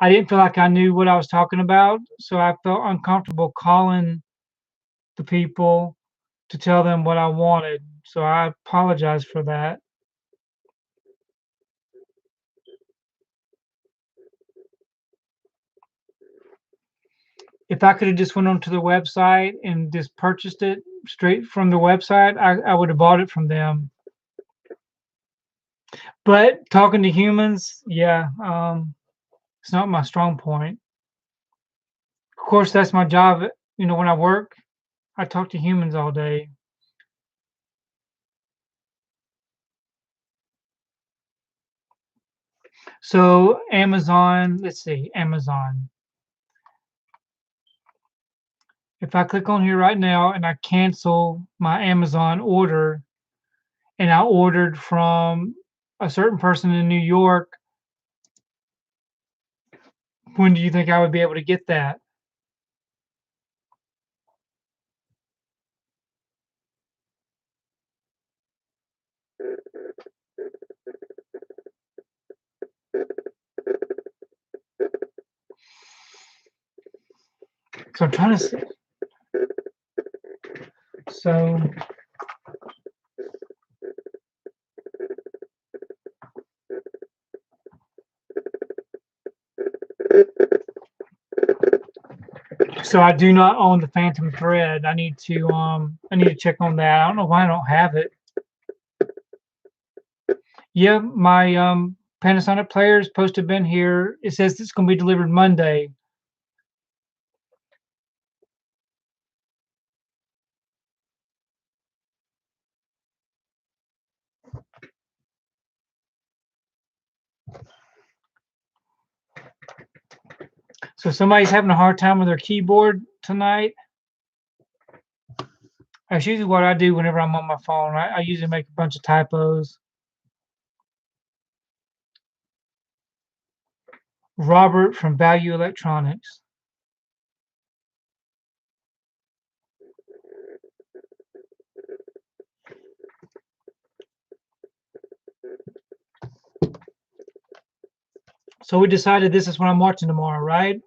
I didn't feel like I knew what I was talking about, so I felt uncomfortable calling the people to tell them what I wanted. So I apologize for that. If I could have just went onto the website and just purchased it straight from the website, I would have bought it from them. But talking to humans, yeah, it's not my strong point. Of course, that's my job. When I work, I talk to humans all day. So Amazon, let's see, Amazon. If I click on here right now and I cancel my Amazon order, and I ordered from a certain person in New York, when do you think I would be able to get that? So I'm trying to see. So so I do not own the Phantom Thread. I need to check on that. I don't know why I don't have it. Yeah, my Panasonic player is supposed to have been here. It says it's going to be delivered Monday. So somebody's having a hard time with their keyboard tonight. That's usually what I do whenever I'm on my phone. I usually make a bunch of typos. Robert from Value Electronics. So we decided this is what I'm watching tomorrow, right?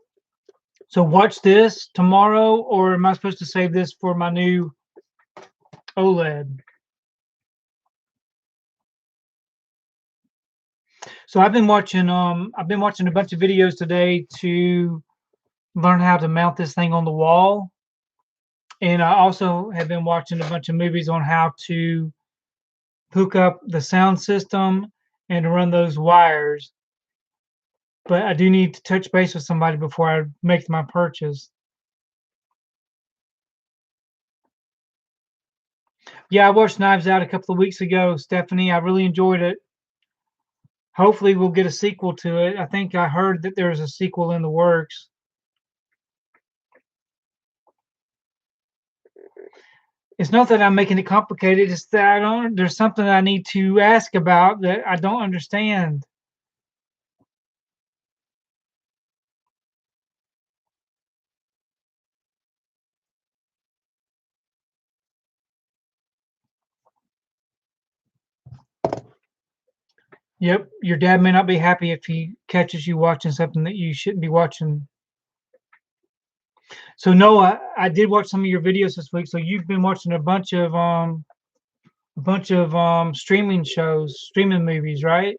So watch this tomorrow, or am I supposed to save this for my new OLED? So I've been watching a bunch of videos today to learn how to mount this thing on the wall. And I also have been watching a bunch of movies on how to hook up the sound system and to run those wires. But I do need to touch base with somebody before I make my purchase. Yeah, I watched Knives Out a couple of weeks ago, Stephanie. I really enjoyed it. Hopefully, we'll get a sequel to it. I think I heard that there's a sequel in the works. It's not that I'm making it complicated. It's that I don't. There's something I need to ask about that I don't understand. Yep, your dad may not be happy if he catches you watching something that you shouldn't be watching. So Noah, I did watch some of your videos this week. So you've been watching a bunch of streaming shows, streaming movies, right?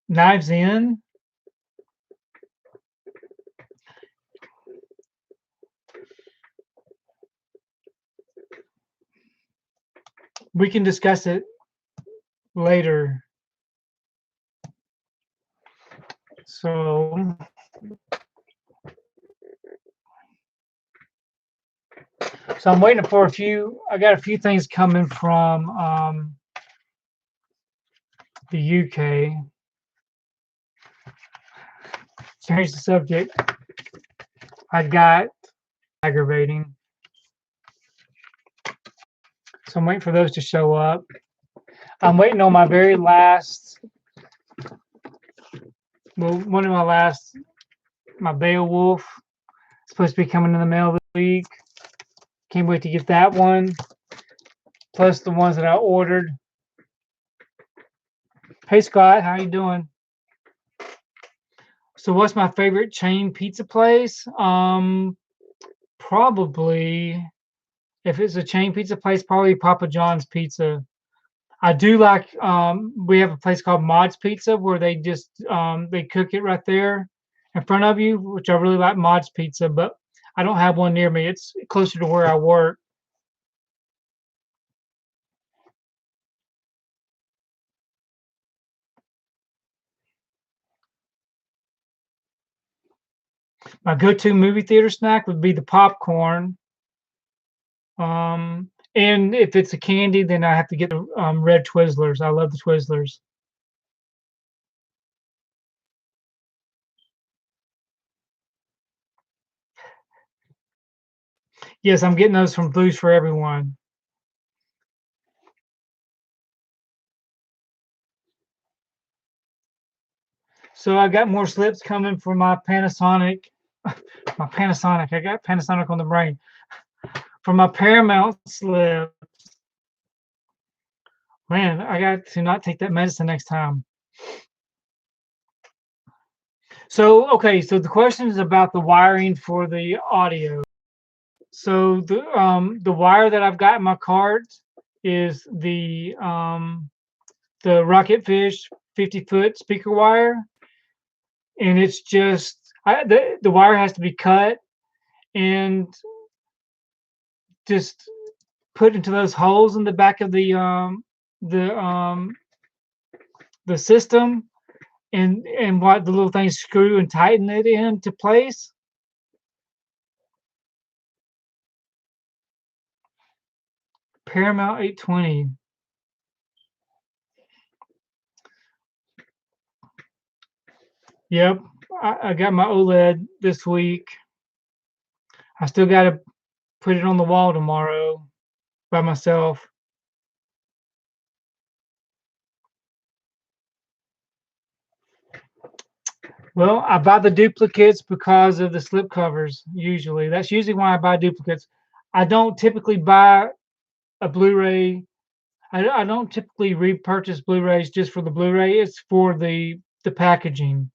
Knives In. we can discuss it later. So I'm waiting for a few. I got a few things coming from the UK. Change the subject. I got aggravating. So I'm waiting for those to show up. I'm waiting on my very last, well, one of my last, my Beowulf. Supposed to be coming in the mail this week. Can't wait to get that one. Plus the ones that I ordered. Hey Scott, how you doing? So what's my favorite chain pizza place? Probably, if it's a chain pizza place, probably Papa John's Pizza. I do like, we have a place called Mod's Pizza where they just they cook it right there in front of you, which I really like Mod's Pizza, but I don't have one near me. It's closer to where I work. My go-to movie theater snack would be the popcorn. And if it's a candy, then I have to get the red Twizzlers. I love the Twizzlers. Yes, I'm getting those from Blues for Everyone. So I got more slips coming from my Panasonic. My Panasonic. I got Panasonic on the brain. For my Paramount slip. Man, I got to not take that medicine next time. So, okay, so the question is about the wiring for the audio. So the wire that I've got in my cart is the Rocketfish 50-foot speaker wire, and it's just the wire has to be cut and just put into those holes in the back of the system, and what the little things screw and tighten it into place. Paramount 820. Yep, I got my OLED this week. I still got to put it on the wall tomorrow by myself. Well, I buy the duplicates because of the slip covers. Usually, that's usually why I buy duplicates. I don't typically buy a Blu-ray. I don't typically repurchase Blu-rays just for the Blu-ray. It's for the packaging.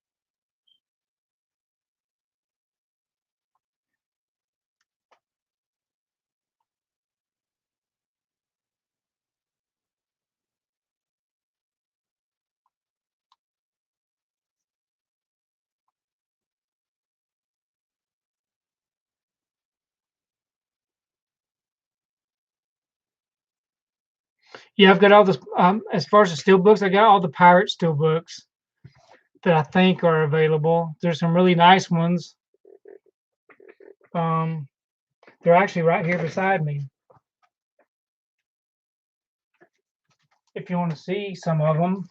Yeah, I've got all this. As far as the steelbooks, I got all the pirate steelbooks that I think are available. There's some really nice ones. Um, they're actually right here beside me. If you want to see some of them,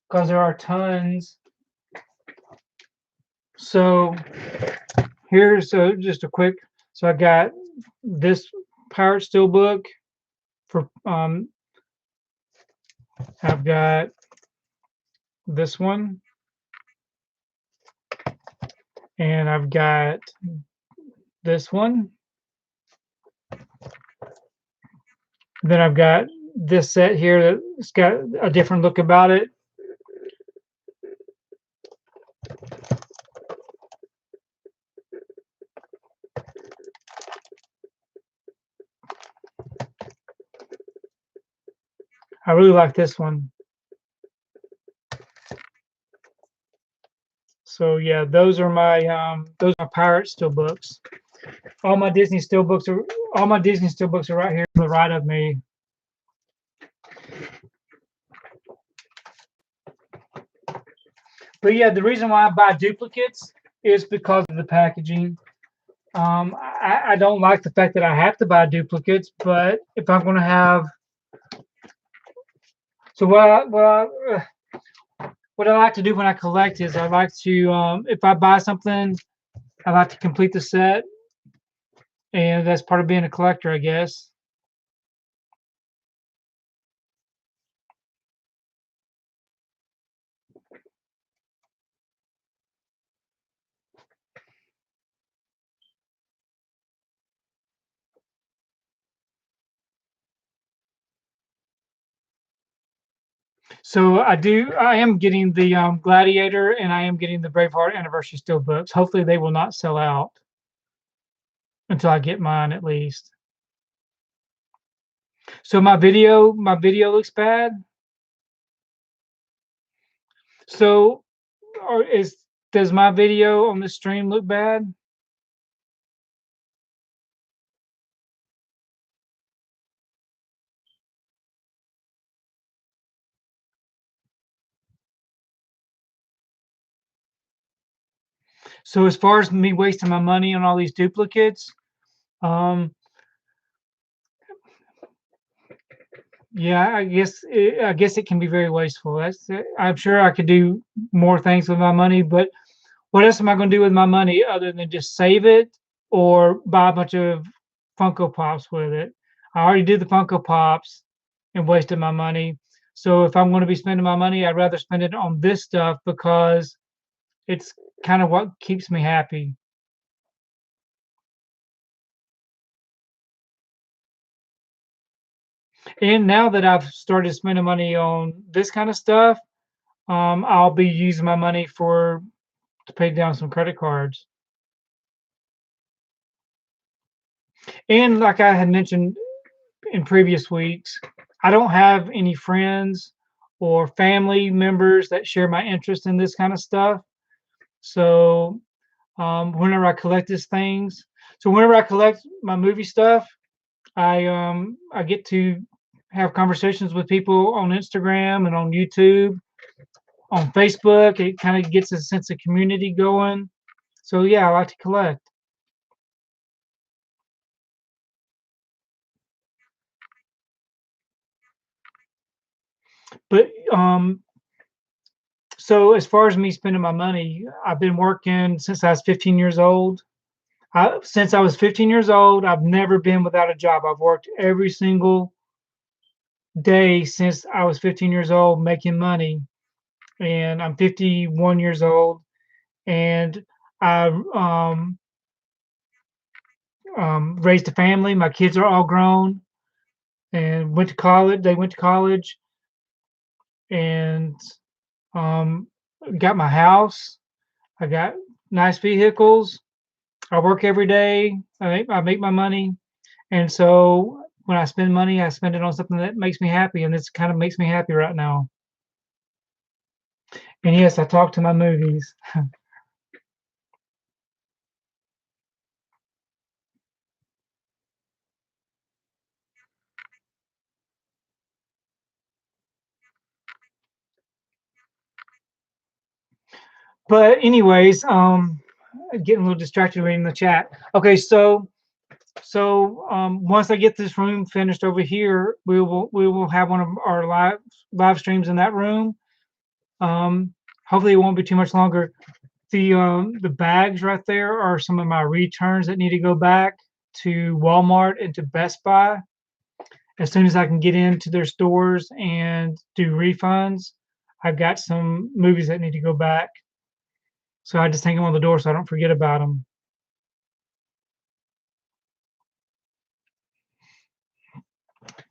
because there are tons. So here's just a quick. So I got this pirate steelbook for. I've got this one, and I've got this one. Then I've got this set here that's got a different look about it. I really like this one. So yeah, those are my pirate steelbooks. All my Disney steelbooks all my Disney Steelbooks are right here to the right of me. But yeah, the reason why I buy duplicates is because of the packaging. I don't like the fact that I have to buy duplicates, but if I'm going to have, so what I like to do when I collect is I like to, if I buy something, I like to complete the set, and that's part of being a collector, I guess. So I am getting the Gladiator, and I am getting the Braveheart Anniversary Steelbooks. Hopefully, they will not sell out until I get mine, at least. So my video looks bad. So, or does my video on the stream look bad? So as far as me wasting my money on all these duplicates, um, yeah, I guess it can be very wasteful. I'm sure I could do more things with my money, but what else am I going to do with my money other than just save it or buy a bunch of Funko Pops with it? I already did the Funko Pops and wasted my money. So if I'm going to be spending my money, I'd rather spend it on this stuff because it's kind of what keeps me happy. And now that I've started spending money on this kind of stuff, I'll be using my money to pay down some credit cards. And like I had mentioned in previous weeks, I don't have any friends or family members that share my interest in this kind of stuff. So whenever I collect these things, so whenever I collect my movie stuff, I get to have conversations with people on Instagram and on YouTube, on Facebook. It kind of gets a sense of community going. So yeah, I like to collect. But so as far as me spending my money, I've been working since I was 15 years old. Since I was 15 years old, I've never been without a job. I've worked every single day since I was 15 years old making money, and I'm 51 years old, and I raised a family. My kids are all grown and went to college. They went to college, and um, got my house. I got nice vehicles. I work every day. I make my money, and so when I spend money, I spend it on something that makes me happy, and this kind of makes me happy right now. And yes, I talk to my movies. But anyways, getting a little distracted reading the chat. Okay, so once I get this room finished over here, we will have one of our live streams in that room. Hopefully it won't be too much longer. The bags right there are some of my returns that need to go back to Walmart and to Best Buy. As soon as I can get into their stores and do refunds, I've got some movies that need to go back. So I just hang them on the door so I don't forget about them.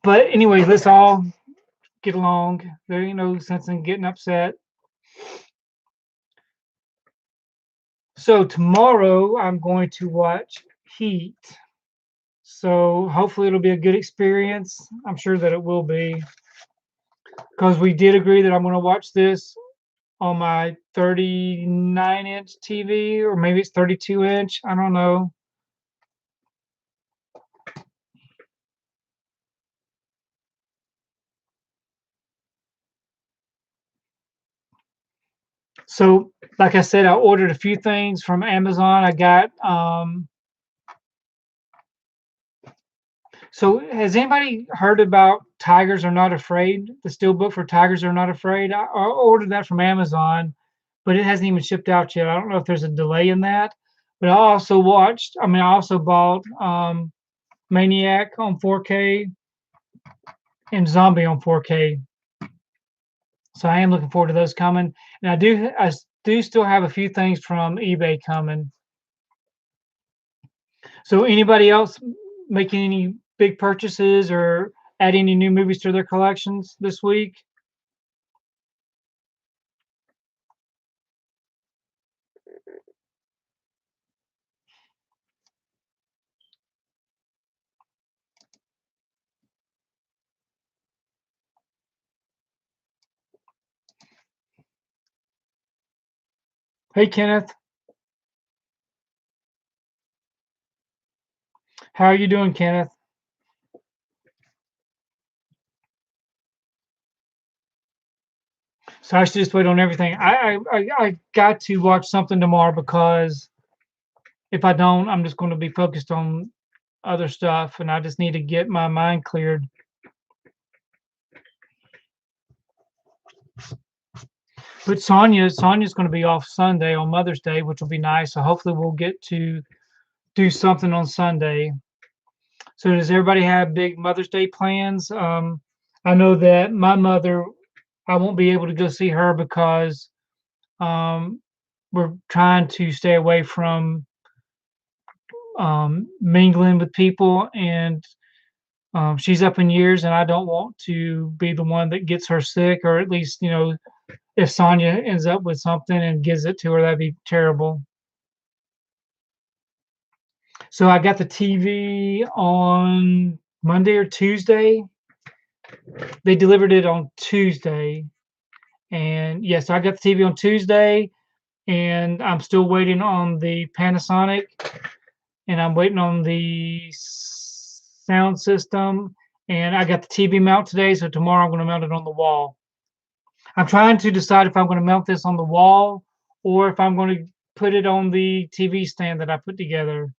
But anyway, let's all get along. There ain't no sense in getting upset. So tomorrow I'm going to watch Heat. So hopefully it'll be a good experience. I'm sure that it will be, because we did agree that I'm going to watch this on my 39-inch TV, or maybe it's 32-inch. I don't know. So, like I said, I ordered a few things from Amazon. I got so has anybody heard about Tigers Are Not Afraid? The Steelbook for Tigers Are Not Afraid? I ordered that from Amazon, but it hasn't even shipped out yet. I don't know if there's a delay in that. But I also bought Maniac on 4K and Zombie on 4K. So I am looking forward to those coming. And I do still have a few things from eBay coming. So anybody else making any big purchases or adding any new movies to their collections this week? Hey Kenneth, how are you doing, Kenneth? So I should just wait on everything. I got to watch something tomorrow because if I don't, I'm just going to be focused on other stuff, and I just need to get my mind cleared. But Sonia's going to be off Sunday on Mother's Day, which will be nice. So hopefully we'll get to do something on Sunday. So does everybody have big Mother's Day plans? I know that my mother, I won't be able to go see her because um, we're trying to stay away from mingling with people, and she's up in years, and I don't want to be the one that gets her sick, or at least if Sonia ends up with something and gives it to her, that'd be terrible. So I got the TV on Monday or Tuesday. They delivered it on Tuesday. And yes, I got the TV on Tuesday, and I'm still waiting on the Panasonic, and I'm waiting on the sound system. And I got the TV mount today, so tomorrow I'm going to mount it on the wall. I'm trying to decide if I'm going to mount this on the wall or if I'm going to put it on the TV stand that I put together.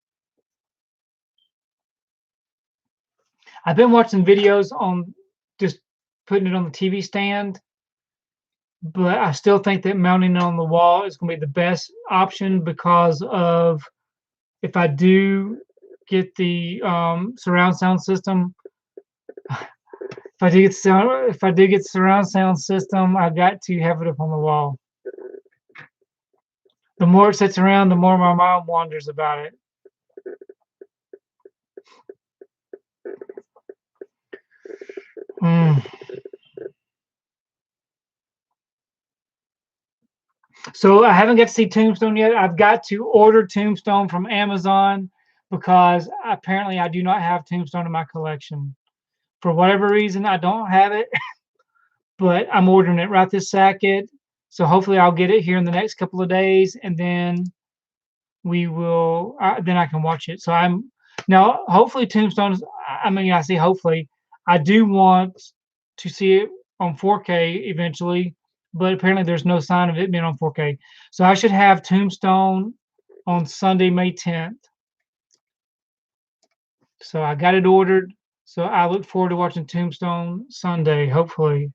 I've been watching videos on just putting it on the TV stand, but I still think that mounting it on the wall is going to be the best option because of if I do get the surround sound system. If I do get surround sound system, I got to have it up on the wall. The more it sits around, the more my mind wanders about it. Mm. So I haven't got to see Tombstone yet. I've got to order Tombstone from Amazon because apparently I do not have Tombstone in my collection. For whatever reason, I don't have it, but I'm ordering it right this second. So hopefully I'll get it here in the next couple of days, and then then I can watch it. So I'm now hopefully Tombstone's. I mean, I say hopefully. I do want to see it on 4K eventually, but apparently there's no sign of it being on 4K. So I should have Tombstone on Sunday, May 10th. So I got it ordered. So I look forward to watching Tombstone Sunday, hopefully.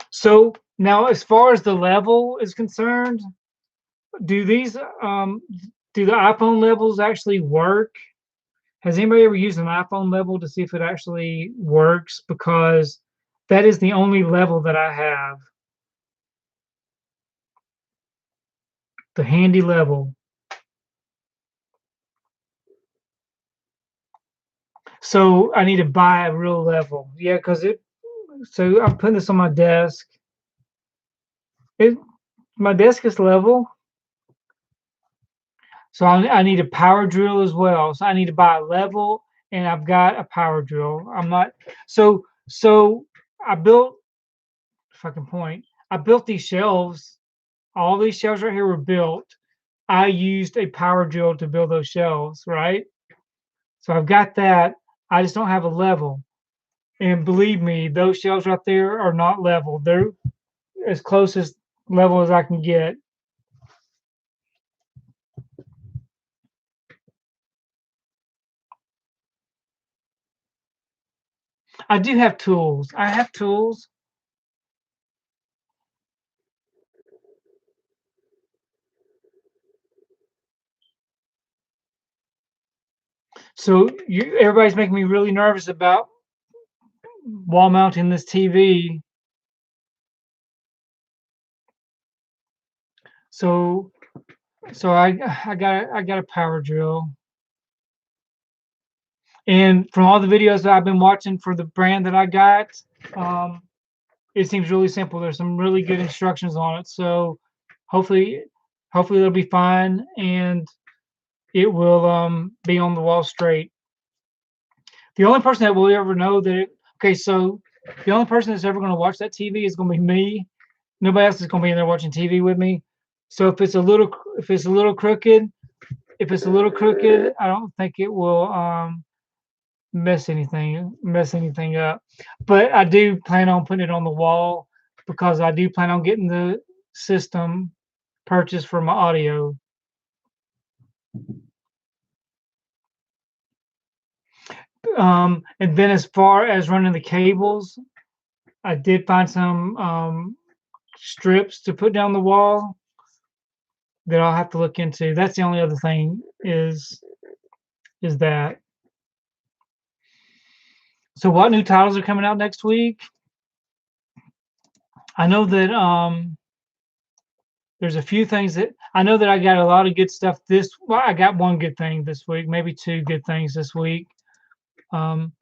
So now, as far as the level is concerned, do these do the iPhone levels actually work? Has anybody ever used an iPhone level to see if it actually works? Because that is the only level that I have, the handy level. So I need to buy a real level. Yeah, because so I'm putting this on my desk. It, my desk is level. So I need a power drill as well. So I need to buy a level, and I've got a power drill. I'm not so I built, if I can point, I built these shelves. All these shelves right here were built. I used a power drill to build those shelves, right? So I've got that. I just don't have a level. And believe me, those shelves right there are not level. They're as close as level as I can get. I do have tools. I have tools. So everybody's making me really nervous about wall mounting this TV. So I got a power drill. And from all the videos that I've been watching for the brand that I got, um, it seems really simple. There's some really good instructions on it. So hopefully hopefully it'll be fine and it will be on the wall straight. The only person that will ever know that okay, so the only person that's ever going to watch that TV is going to be me. Nobody else is going to be in there watching TV with me. So if it's a little crooked, I don't think it will mess anything up. But I do plan on putting it on the wall because I do plan on getting the system purchased for my audio. And then as far as running the cables, I did find some strips to put down the wall that I'll have to look into. That's the only other thing is that. So what new titles are coming out next week? I know that there's a few things that I know that I got a lot of good stuff well, I got one good thing this week, maybe two good things this week. Um,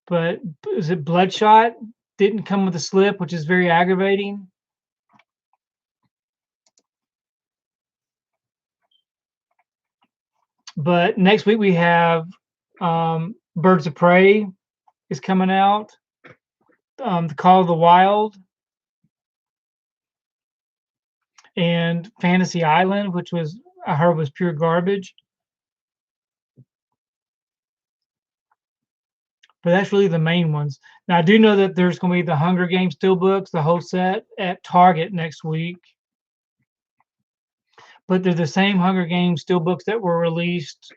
but is it Bloodshot? Didn't come with a slip, which is very aggravating. But next week we have Birds of Prey is coming out. The Call of the Wild and Fantasy Island, which was I heard was pure garbage. But that's really the main ones. Now I do know that there's going to be the Hunger Games steelbooks, the whole set at Target next week. But they're the same Hunger Games steelbooks that were released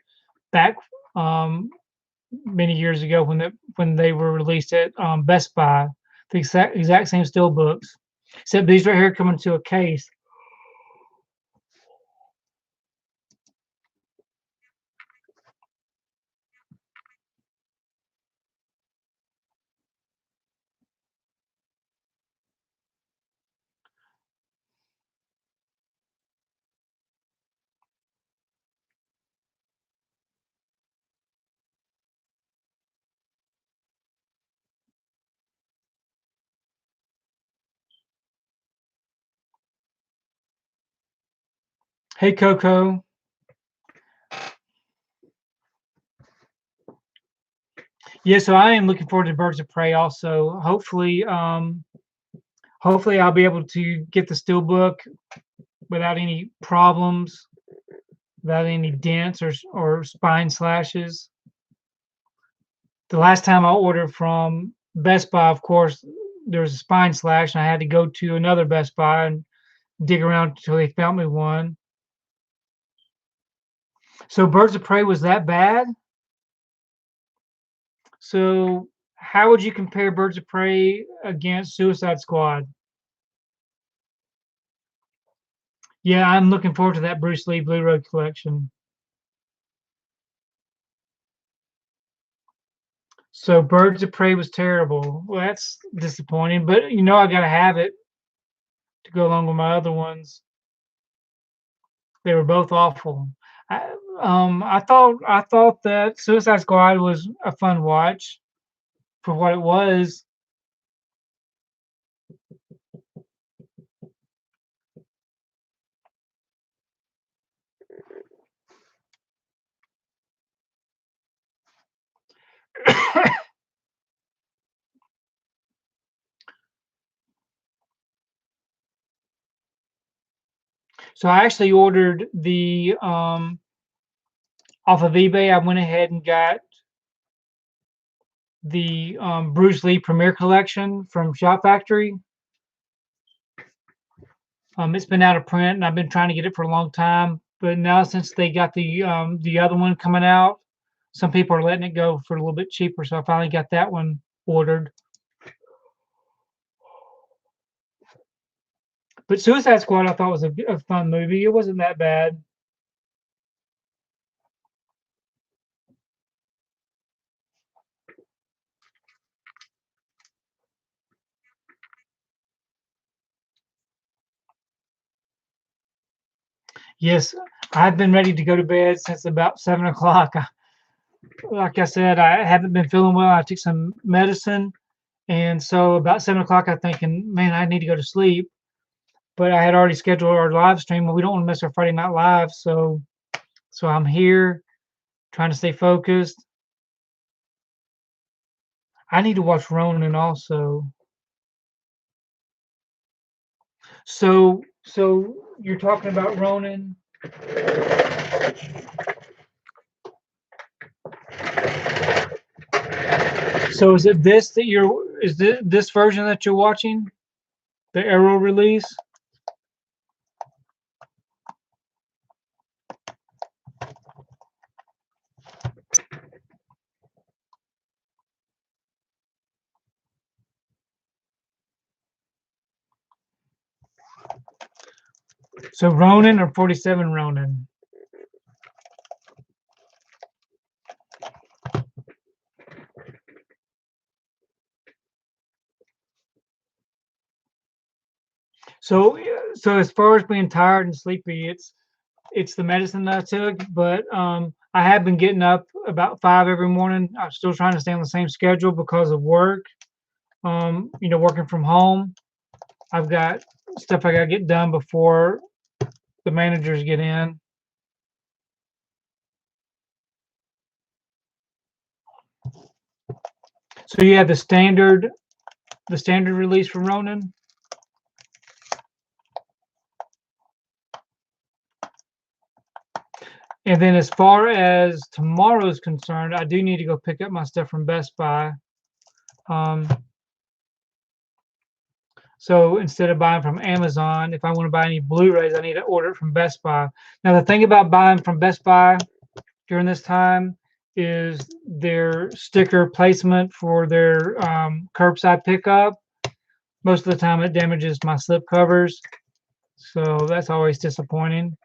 back many years ago when they were released at Best Buy. The exact same steelbooks, except these right here come into a case. Hey Coco. Yeah, so I am looking forward to Birds of Prey also. Hopefully I'll be able to get the steelbook without any problems, without any dents or spine slashes. The last time I ordered from Best Buy, of course, there was a spine slash, and I had to go to another Best Buy and dig around until they found me one. So Birds of Prey was that bad? So how would you compare Birds of Prey against Suicide Squad? Yeah, I'm looking forward to that Bruce Lee Blu-ray collection. So Birds of Prey was terrible. Well, that's disappointing, but I gotta have it to go along with my other ones. They were both awful. I thought that Suicide Squad was a fun watch for what it was. So I actually ordered the off of eBay. I went ahead and got the Bruce Lee Premier Collection from Shop Factory. It's been out of print, and I've been trying to get it for a long time. But now, since they got the other one coming out, some people are letting it go for a little bit cheaper. So I finally got that one ordered. But Suicide Squad, I thought was a fun movie. It wasn't that bad. Yes, I've been ready to go to bed since about 7 o'clock. Like I said, I haven't been feeling well. I took some medicine, and so about 7 o'clock, I'm thinking, man, I need to go to sleep. But I had already scheduled our live stream, and we don't want to miss our Friday Night Live, so I'm here trying to stay focused. I need to watch Ronin also. So you're talking about Ronin. So is it this version that you're watching? The Arrow release? So Ronin or 47 Ronin? So as far as being tired and sleepy, it's the medicine that I took, but I have been getting up about 5 every morning. I'm still trying to stay on the same schedule because of work. Working from home. I've got stuff I got to get done before the managers get in. So you have the standard release for Ronin. And then as far as tomorrow's concerned, I do need to go pick up my stuff from Best Buy. So instead of buying from Amazon, if I want to buy any Blu-rays, I need to order it from Best Buy. Now, the thing about buying from Best Buy during this time is their sticker placement for their curbside pickup. Most of the time, it damages my slipcovers. So that's always disappointing.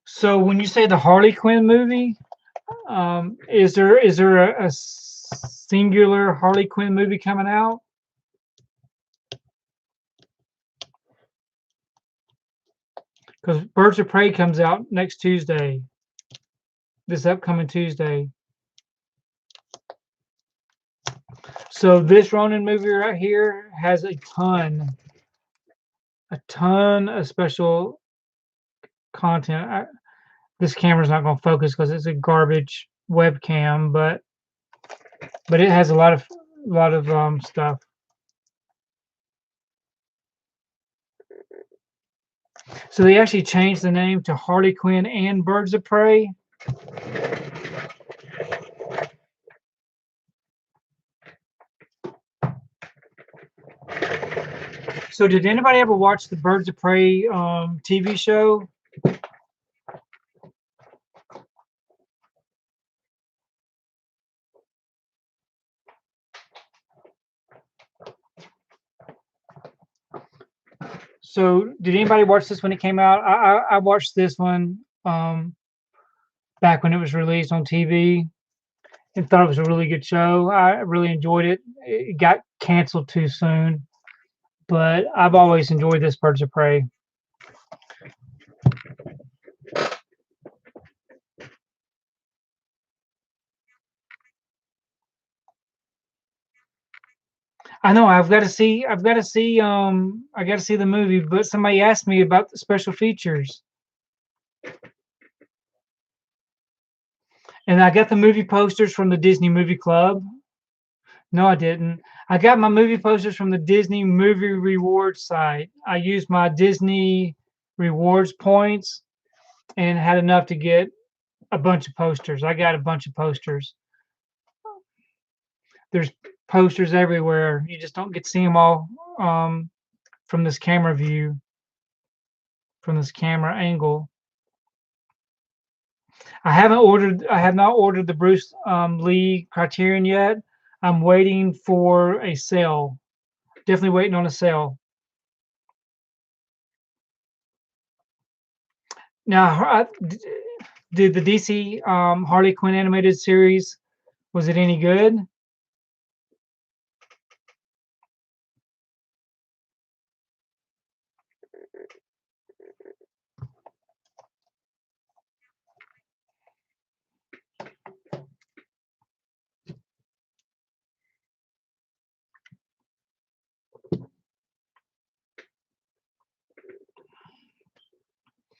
So when you say the Harley Quinn movie, is there a singular Harley Quinn movie coming out? Because Birds of Prey comes out next Tuesday, this upcoming Tuesday. So this Ronin movie right here has a ton of special content. This camera's not going to focus because it's a garbage webcam, but it has a lot of stuff. So they actually changed the name to Harley Quinn and Birds of Prey. So did anybody ever watch the Birds of Prey TV show? So did anybody watch this when it came out? I watched this one back when it was released on TV and thought it was a really good show. I really enjoyed it. It got canceled too soon, but I've always enjoyed this Birds of Prey. I know I got to see the movie, but somebody asked me about the special features. And I got the movie posters from the Disney Movie Club. No, I didn't. I got my movie posters from the Disney Movie Rewards site. I used my Disney Rewards points and had enough to get a bunch of posters. I got a bunch of posters. There's posters everywhere. You just don't get to see them all um, from this camera view, from this camera angle. I have not ordered the Bruce Lee Criterion yet. I'm waiting for a sale. Definitely waiting on a sale. Now, did the DC Harley Quinn animated series, was it any good?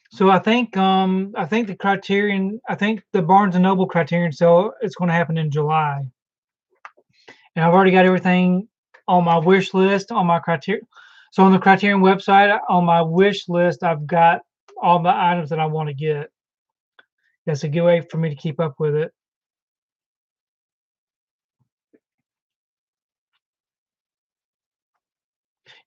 So I think the Barnes and Noble Criterion sale is going to happen in July. And I've already got everything on my wish list on my Criterion. So on the Criterion website, on my wish list, I've got all the items that I want to get. That's a good way for me to keep up with it.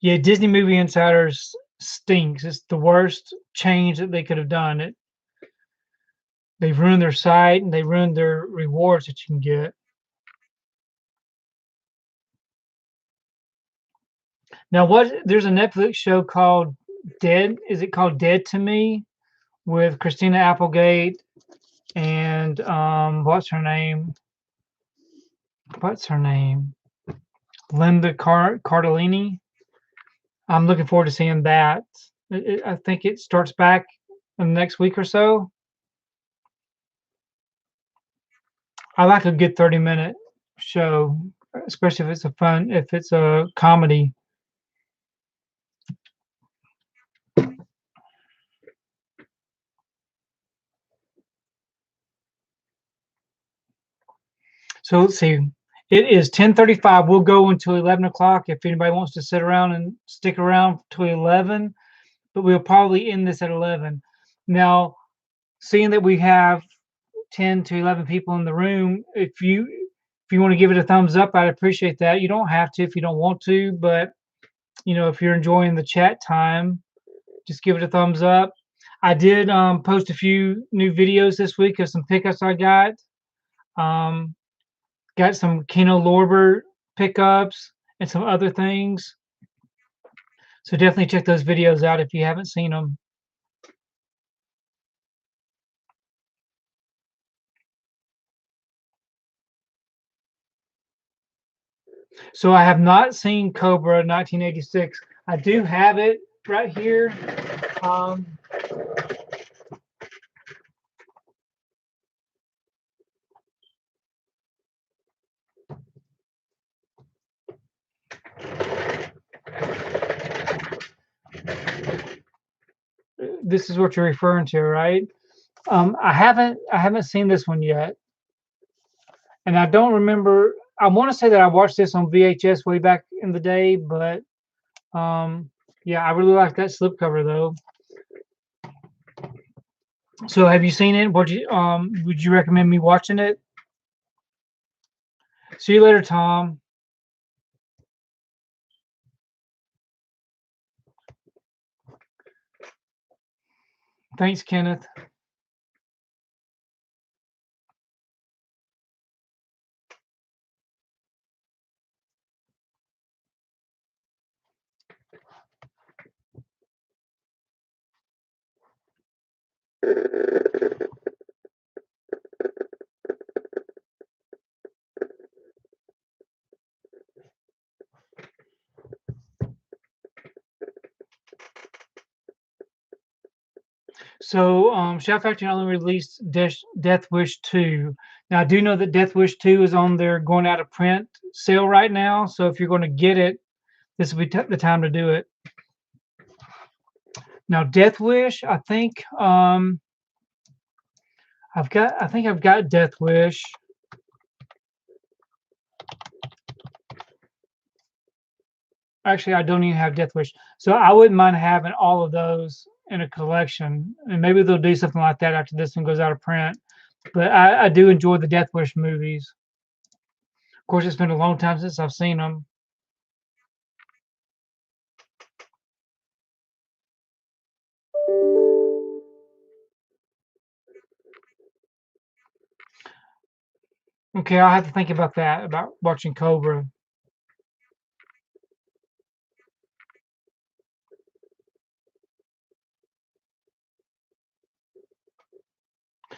Yeah, Disney Movie Insiders stinks. It's the worst change that they could have done. They've ruined their site and they ruined their rewards that you can get. Now, there's a Netflix show called Dead. Is it called Dead to Me with Christina Applegate and what's her name? What's her name? Linda Cardellini. I'm looking forward to seeing that. I think it starts back in the next week or so. I like a good 30-minute show, especially if it's a comedy. So let's see. It is 10:35. We'll go until 11 o'clock if anybody wants to sit around and stick around till 11, but we'll probably end this at 11. Now, seeing that we have 10 to 11 people in the room, if you want to give it a thumbs up, I'd appreciate that. You don't have to if you don't want to, but if you're enjoying the chat time, just give it a thumbs up. I did post a few new videos this week of some pickups I got. Got some Keno Lorber pickups and some other things. So definitely check those videos out if you haven't seen them. So I have not seen Cobra 1986. I do have it right here. This is what you're referring to, right? I haven't seen this one yet, and I don't remember. I want to say that I watched this on VHS way back in the day, but yeah, I really like that slipcover though. So have you seen it? Would you recommend me watching it? See you later, Tom. Thanks, Kenneth. So, Shout Factory only released Death Wish 2. Now, I do know that Death Wish 2 is on their going out of print sale right now. So, if you're going to get it, this will be the time to do it. Now, Death Wish, I think I've got Death Wish. Actually, I don't even have Death Wish, so I wouldn't mind having all of those in a collection, and maybe they'll do something like that after this one goes out of print. But I do enjoy the Death Wish movies. Of course, it's been a long time since I've seen them. Okay, I'll have to think about that, about watching Cobra.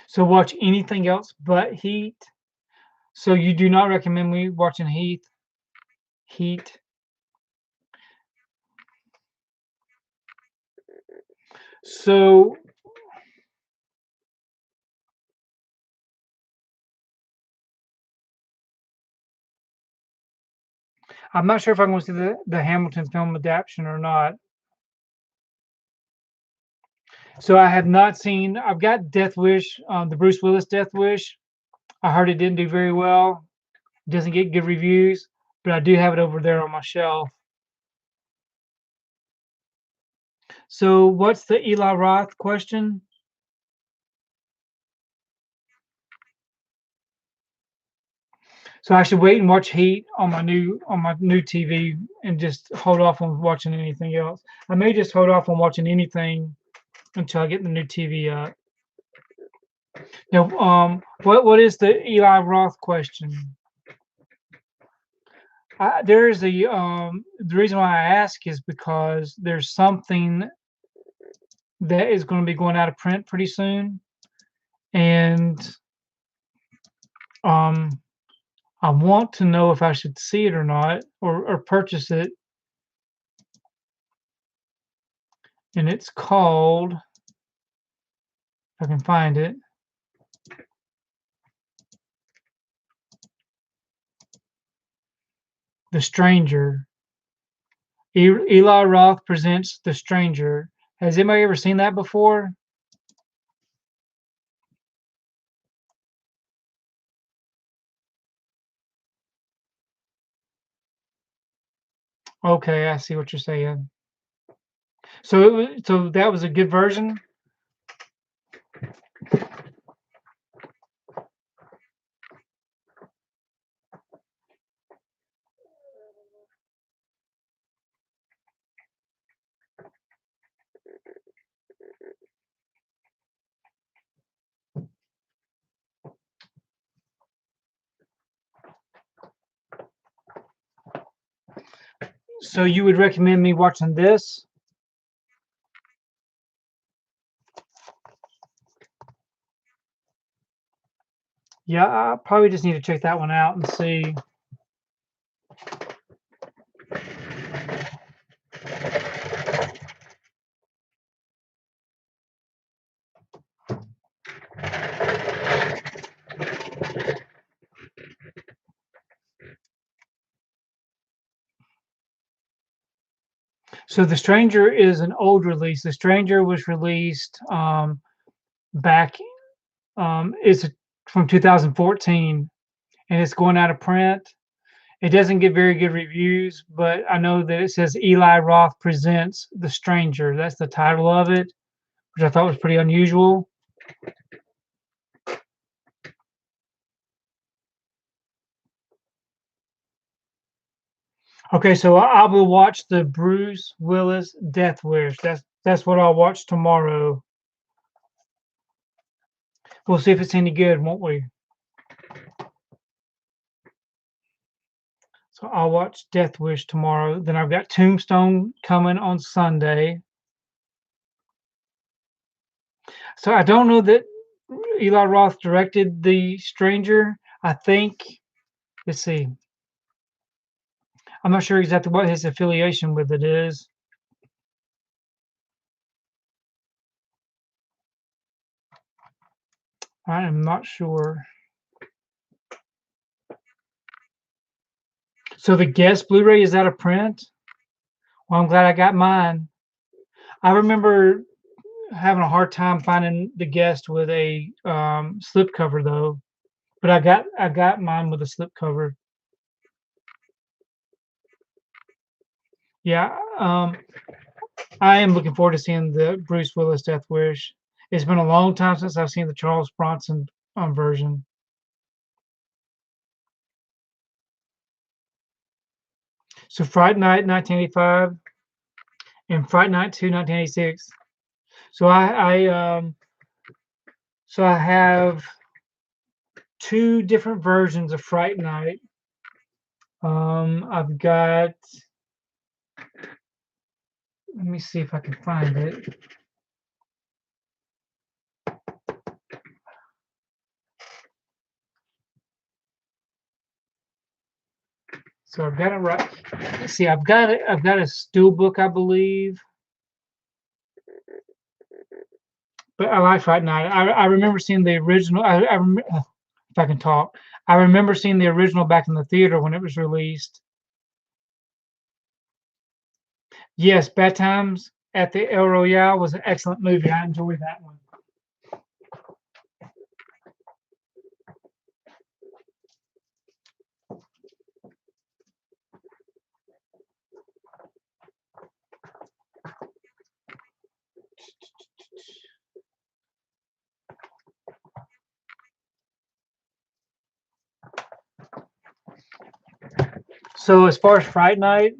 So watch anything else but Heat. So you do not recommend me watching Heat? Heat. So I'm not sure if I'm going to see the Hamilton film adaptation or not. So I have not seen. I've got Death Wish, the Bruce Willis Death Wish. I heard it didn't do very well. Doesn't get good reviews, but I do have it over there on my shelf. So what's the Eli Roth question? So I should wait and watch Heat on my new TV and just hold off on watching anything else. I may just hold off on watching anything until I get the new TV up. Now, what is the Eli Roth question? There's the reason why I ask is because there's something that is going to be going out of print pretty soon, and um, I want to know if I should see it or not, or purchase it. And it's called, if I can find it, The Stranger. Eli Roth presents The Stranger. Has anybody ever seen that before? Okay, I see what you're saying. So that was a good version. So you would recommend me watching this? Yeah, I probably just need to check that one out and see. So The Stranger is an old release. The Stranger was released back, it's from 2014, and it's going out of print. It doesn't get very good reviews, but I know that it says Eli Roth presents The Stranger. That's the title of it, which I thought was pretty unusual. Okay, so I will watch the Bruce Willis Death Wish. That's what I'll watch tomorrow. We'll see if it's any good, won't we? So I'll watch Death Wish tomorrow. Then I've got Tombstone coming on Sunday. So I don't know that Eli Roth directed The Stranger. I think, let's see. I'm not sure exactly what his affiliation with it is. I am not sure. So the guest Blu-ray is out of print? Well, I'm glad I got mine. I remember having a hard time finding the guest with a slipcover though, but I got mine with a slipcover. Yeah, I am looking forward to seeing the Bruce Willis Death Wish. It's been a long time since I've seen the Charles Bronson version. So Fright Night 1985 and Fright Night 2 1986. So I have two different versions of Fright Night. I've got, let me see if I can find it. So I've got it right. Let's see, I've got it. I've got a Steelbook, I believe. But I like Fright Night. I remember seeing the original. If I can talk, I remember seeing the original back in the theater when it was released. Yes, Bad Times at the El Royale was an excellent movie. I enjoyed that one. So as far as Fright Night,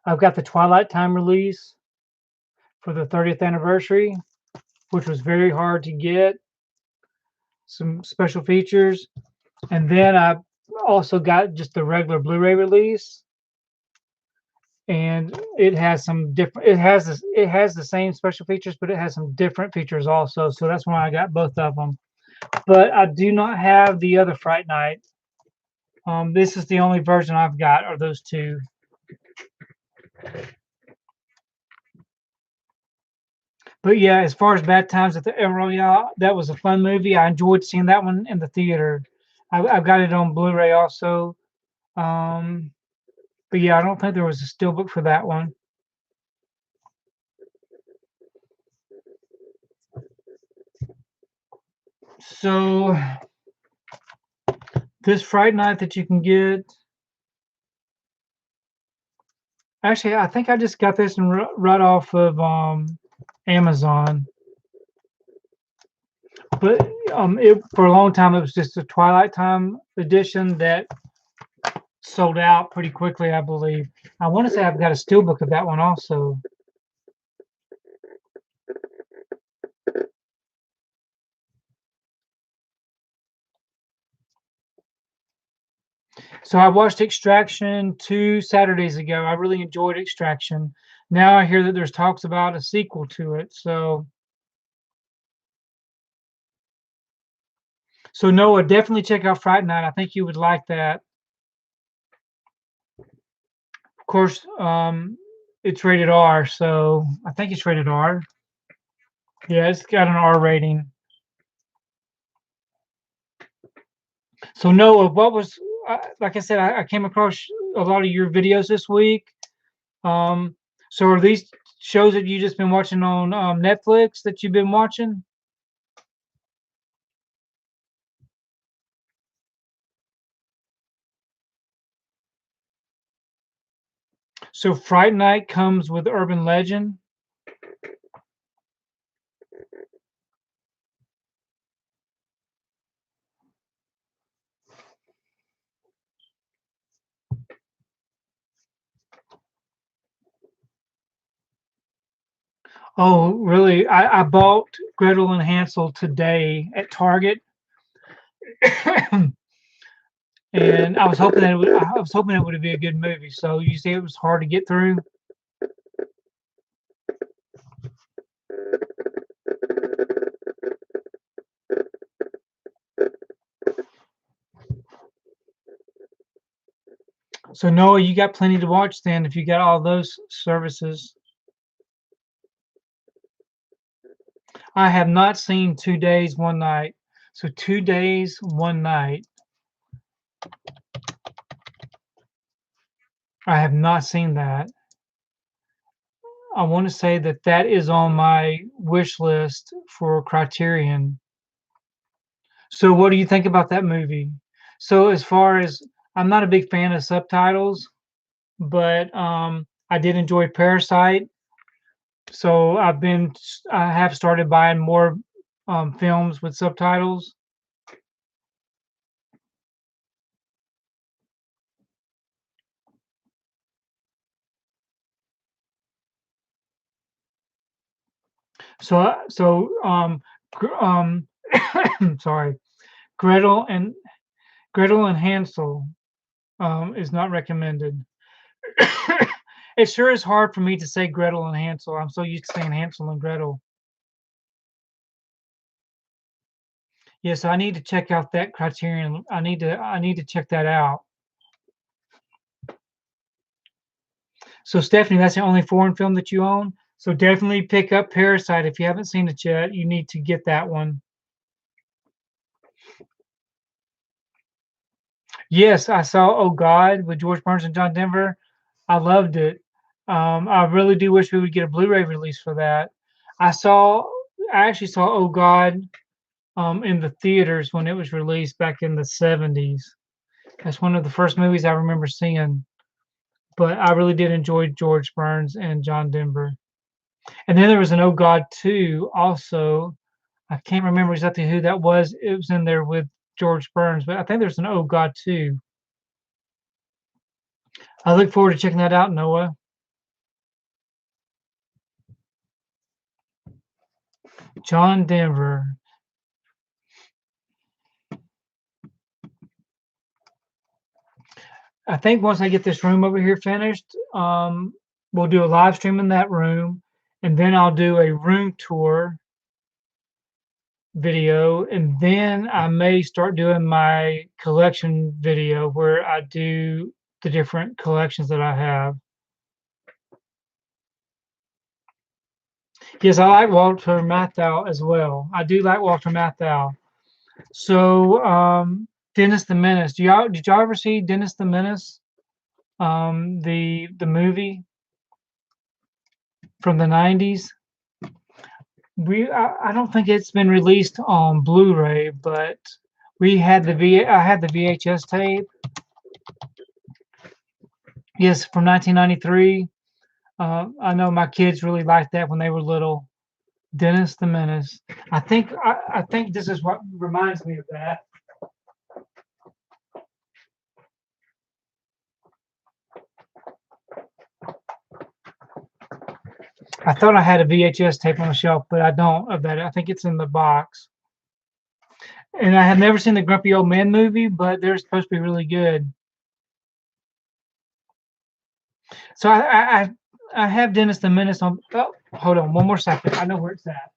I've got the Twilight Time release for the 30th anniversary, which was very hard to get. Some special features, and then I also got just the regular Blu-ray release, and it has some different. It has the same special features, but it has some different features also. So that's why I got both of them. But I do not have the other Fright Night. This is the only version I've got, are those two. But yeah, as far as Bad Times at the El Royale, that was a fun movie. I enjoyed seeing that one in the theater. I've got it on Blu-ray also. Um, but yeah, I don't think there was a steelbook for that one. So this Fright Night that you can get. Actually, I think I just got this right off of Amazon. But for a long time it was just a Twilight Time edition that sold out pretty quickly, I believe. I want to say I've got a steelbook of that one also. So I watched Extraction 2 Saturdays ago. I really enjoyed Extraction. Now I hear that there's talks about a sequel to it. So Noah, definitely check out Fright Night. I think you would like that. Of course, it's rated R, so I think it's rated R. Yeah, it's got an R rating. So Noah, what was like I said, I came across a lot of your videos this week. So are these shows that you just been watching on Netflix that you've been watching? So Fright Night comes with Urban Legend. Oh, really? I bought Gretel and Hansel today at Target, and I was hoping it would be a good movie. So you say it was hard to get through. So Noah, you got plenty to watch then if you got all those services. I have not seen 2 days, one night. So 2 days, one night. I have not seen that. I want to say that that is on my wish list for Criterion. So what do you think about that movie? So as far as I'm not a big fan of subtitles, but I did enjoy Parasite. So I have started buying more films with subtitles. So sorry, Gretel and Gretel and Hansel is not recommended. It sure is hard for me to say Gretel and Hansel. I'm so used to saying Hansel and Gretel. Yeah, so I need to check out that Criterion. I need to check that out. So Stephanie, that's the only foreign film that you own. So definitely pick up Parasite if you haven't seen it yet. You need to get that one. Yes, I saw Oh God with George Burns and John Denver. I loved it. I really do wish we would get a Blu-ray release for that. I saw, I actually saw Oh God in the theaters when it was released back in the 70s. That's one of the first movies I remember seeing. But I really did enjoy George Burns and John Denver. And then there was an Oh God 2 also. I can't remember exactly who that was. It was in there with George Burns, but I think there's an Oh God 2. I look forward to checking that out, Noah. John Denver. I think once I get this room over here finished, we'll do a live stream in that room, and then I'll do a room tour video, and then I may start doing my collection video where I do the different collections that I have. Yes, I like Walter Matthau as well. I do like Walter Matthau. So, Dennis the Menace. Did y'all ever see Dennis the Menace? The movie from the 90s. I don't think it's been released on Blu-ray, but I had the VHS tape. Yes, from 1993. I know my kids really liked that when they were little. Dennis the Menace. I think this is what reminds me of that. I thought I had a VHS tape on the shelf, but I don't of that. I think it's in the box. And I have never seen the Grumpy Old Men movie, but they're supposed to be really good. So I have Dennis the Menace on. Oh, hold on, one more second. I know where it's at.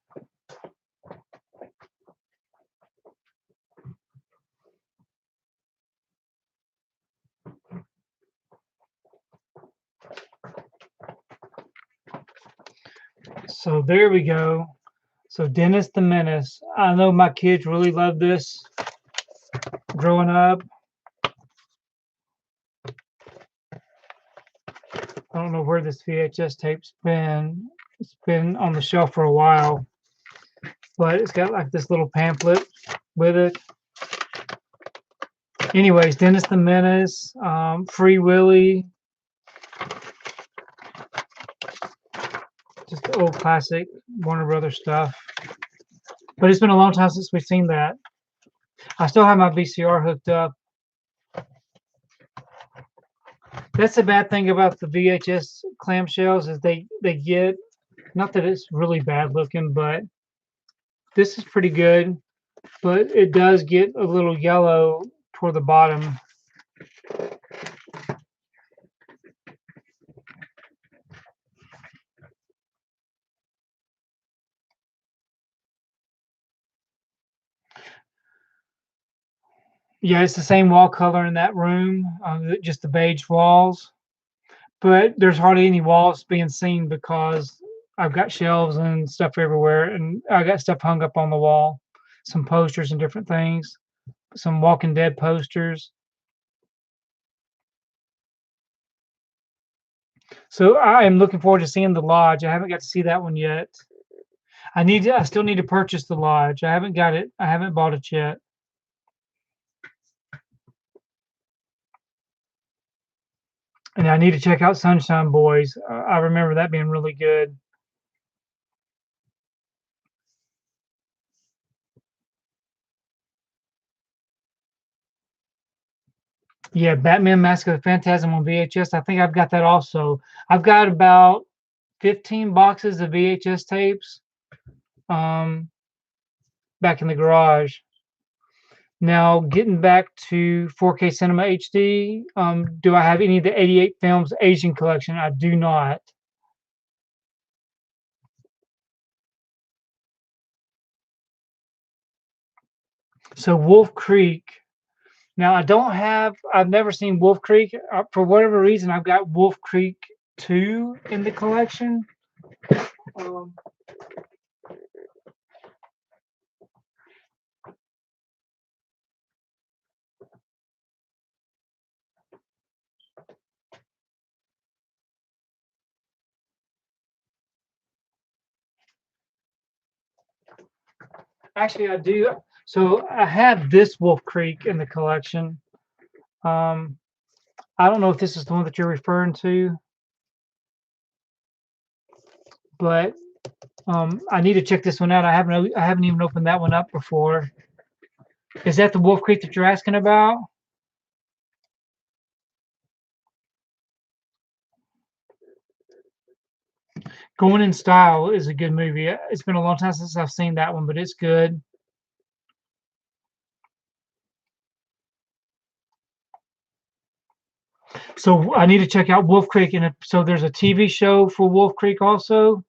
So there we go. So Dennis the Menace. I know my kids really love this growing up. I don't know where this VHS tape's been. It's been on the shelf for a while, but it's got like this little pamphlet with it. Anyways, Dennis the Menace, Free Willy, just the old classic Warner Brothers stuff. But it's been a long time since we've seen that. I still have my VCR hooked up. That's the bad thing about the VHS clamshells is they get, not that it's really bad looking, but this is pretty good, but it does get a little yellow toward the bottom. Yeah, it's the same wall color in that room, just the beige walls. But there's hardly any walls being seen because I've got shelves and stuff everywhere, and I got stuff hung up on the wall, some posters and different things, some Walking Dead posters. So I am looking forward to seeing the lodge. I haven't got to see that one yet. I still need to purchase the lodge. I haven't got it. I haven't bought it yet. And I need to check out Sunshine Boys. I remember that being really good. Yeah, Batman Mask of the Phantasm on VHS. I think I've got that also. I've got about 15 boxes of VHS tapes um, back in the garage. Now, getting back to 4K Cinema HD, do I have any of the 88 films Asian collection? I do not. So Wolf Creek. Now, I've never seen Wolf Creek. For whatever reason, I've got Wolf Creek 2 in the collection. Um, Actually, I do. So I have this Wolf Creek in the collection. Um, I don't know if this is the one that you're referring to, but I need to check this one out. I haven't even opened that one up before. Is that the Wolf Creek that you're asking about? Going in Style is a good movie. It's been a long time since I've seen that one, but it's good. So I need to check out Wolf Creek, and so there's a TV show for Wolf Creek also.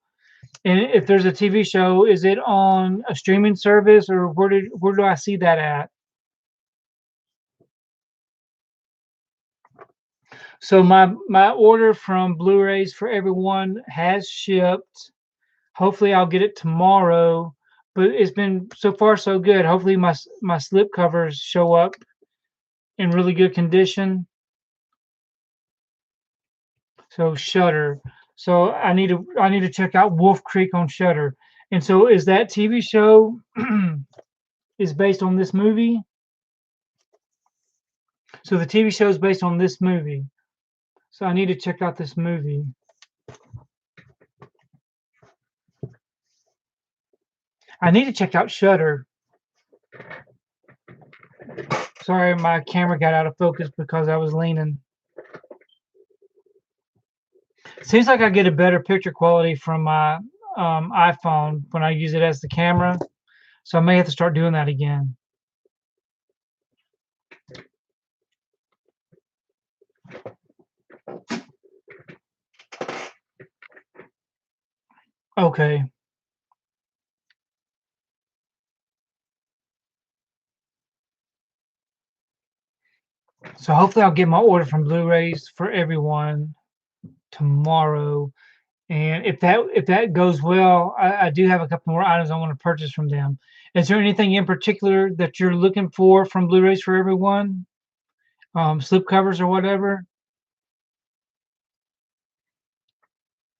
And if there's a TV show, is it on a streaming service, or where do I see that at? So my order from Blu-rays for everyone has shipped. Hopefully I'll get it tomorrow, but it's been so far so good. Hopefully my slip covers show up in really good condition. So Shutter. So I need to check out Wolf Creek on Shutter. And so is that TV show is based on this movie? So the TV show is based on this movie. So I need to check out this movie. I need to check out Shutter. Sorry, my camera got out of focus because I was leaning. Seems like I get a better picture quality from my iPhone when I use it as the camera. So I may have to start doing that again. Okay. So hopefully I'll get my order from Blu-rays for everyone tomorrow. And if that goes well, I do have a couple more items I want to purchase from them. Is there anything in particular that you're looking for from Blu-rays for everyone? Slip covers or whatever?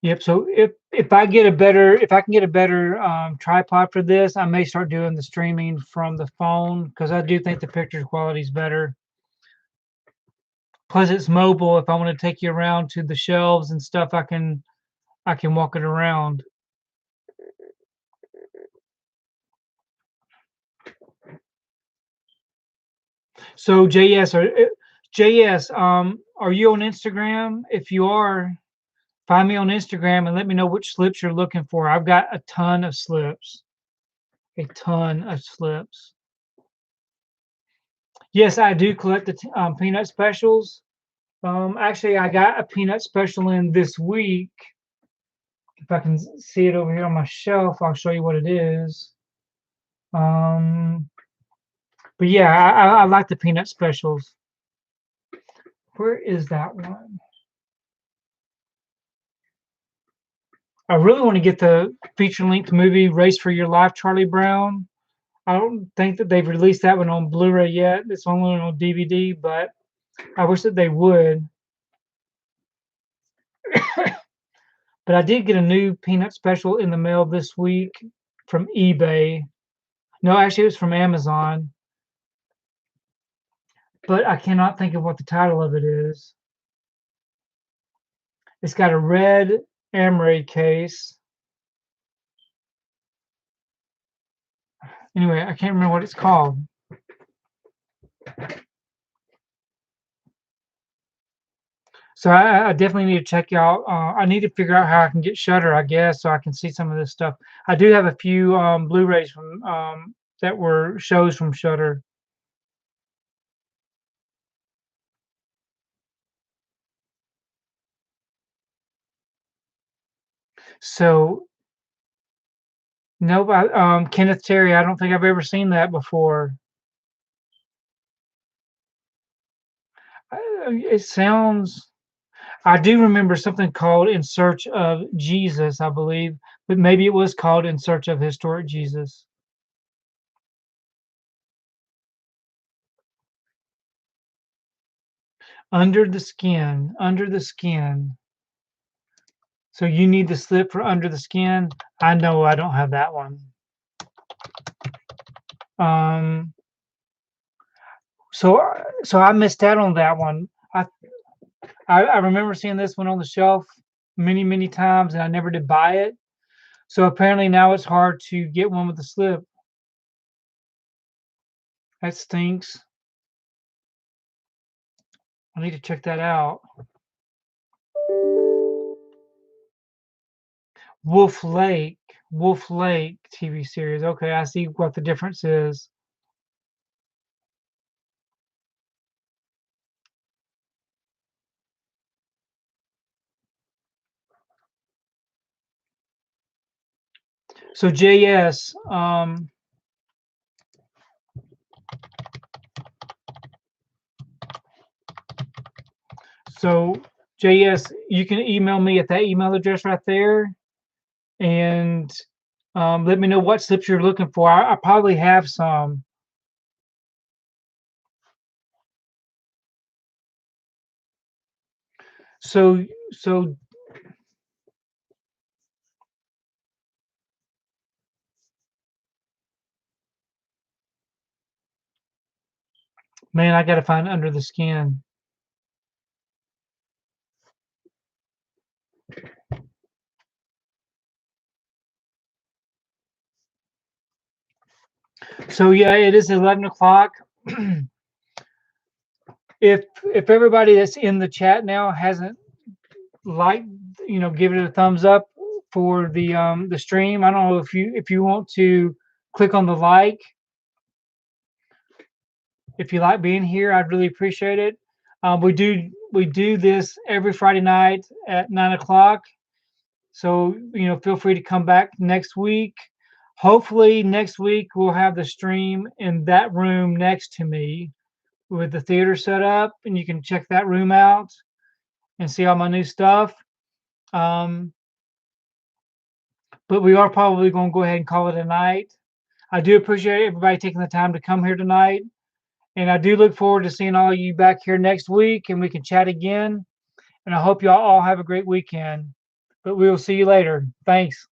Yep. So if I can get a better tripod for this, I may start doing the streaming from the phone because I do think the picture quality is better. Plus, it's mobile. If I want to take you around to the shelves and stuff, I can walk it around. So JS, are you on Instagram? If you are, find me on Instagram and let me know which slips you're looking for. I've got a ton of slips, a ton of slips. Yes, I do collect the peanut specials. Actually, I got a peanut special in this week. If I can see it over here on my shelf, I'll show you what it is. But yeah, I like the peanut specials. Where is that one? I really want to get the feature-length movie Race for Your Life, Charlie Brown. I don't think that they've released that one on Blu-ray yet. It's only on DVD, but I wish that they would. But I did get a new peanut special in the mail this week from eBay. No, actually, it was from Amazon. But I cannot think of what the title of it is. It's got a red emery case. Anyway, I can't remember what it's called. So I definitely need to check out. I need to figure out how I can get Shutter, I guess, so I can see some of this stuff. I do have a few Blu-rays from that were shows from Shutter. So nope, Kenneth Terry. I don't think I've ever seen that before. It sounds. I do remember something called In Search of Jesus, I believe, but maybe it was called In Search of Historic Jesus. Under the Skin, Under the Skin. So you need the slip for Under the Skin. I know I don't have that one. Um, so I missed out on that one. I remember seeing this one on the shelf many times, and I never did buy it. So apparently now it's hard to get one with the slip. That stinks. I need to check that out. Wolf Lake, Wolf Lake TV series. Okay, I see what the difference is. So JS, so JS, you can email me at that email address right there, and let me know what slips you're looking for. I probably have some. So man, I got to find Under the Skin. So yeah, it is 11 o'clock. If everybody that's in the chat now hasn't liked, give it a thumbs up for the stream. I don't know if you want to click on the like. If you like being here, I'd really appreciate it. We do this every Friday night at 9 o'clock. So feel free to come back next week. Hopefully next week we'll have the stream in that room next to me with the theater set up, and you can check that room out and see all my new stuff. But we are probably going to go ahead and call it a night. I do appreciate everybody taking the time to come here tonight. And I do look forward to seeing all of you back here next week, and we can chat again. And I hope y'all all have a great weekend. But we will see you later. Thanks.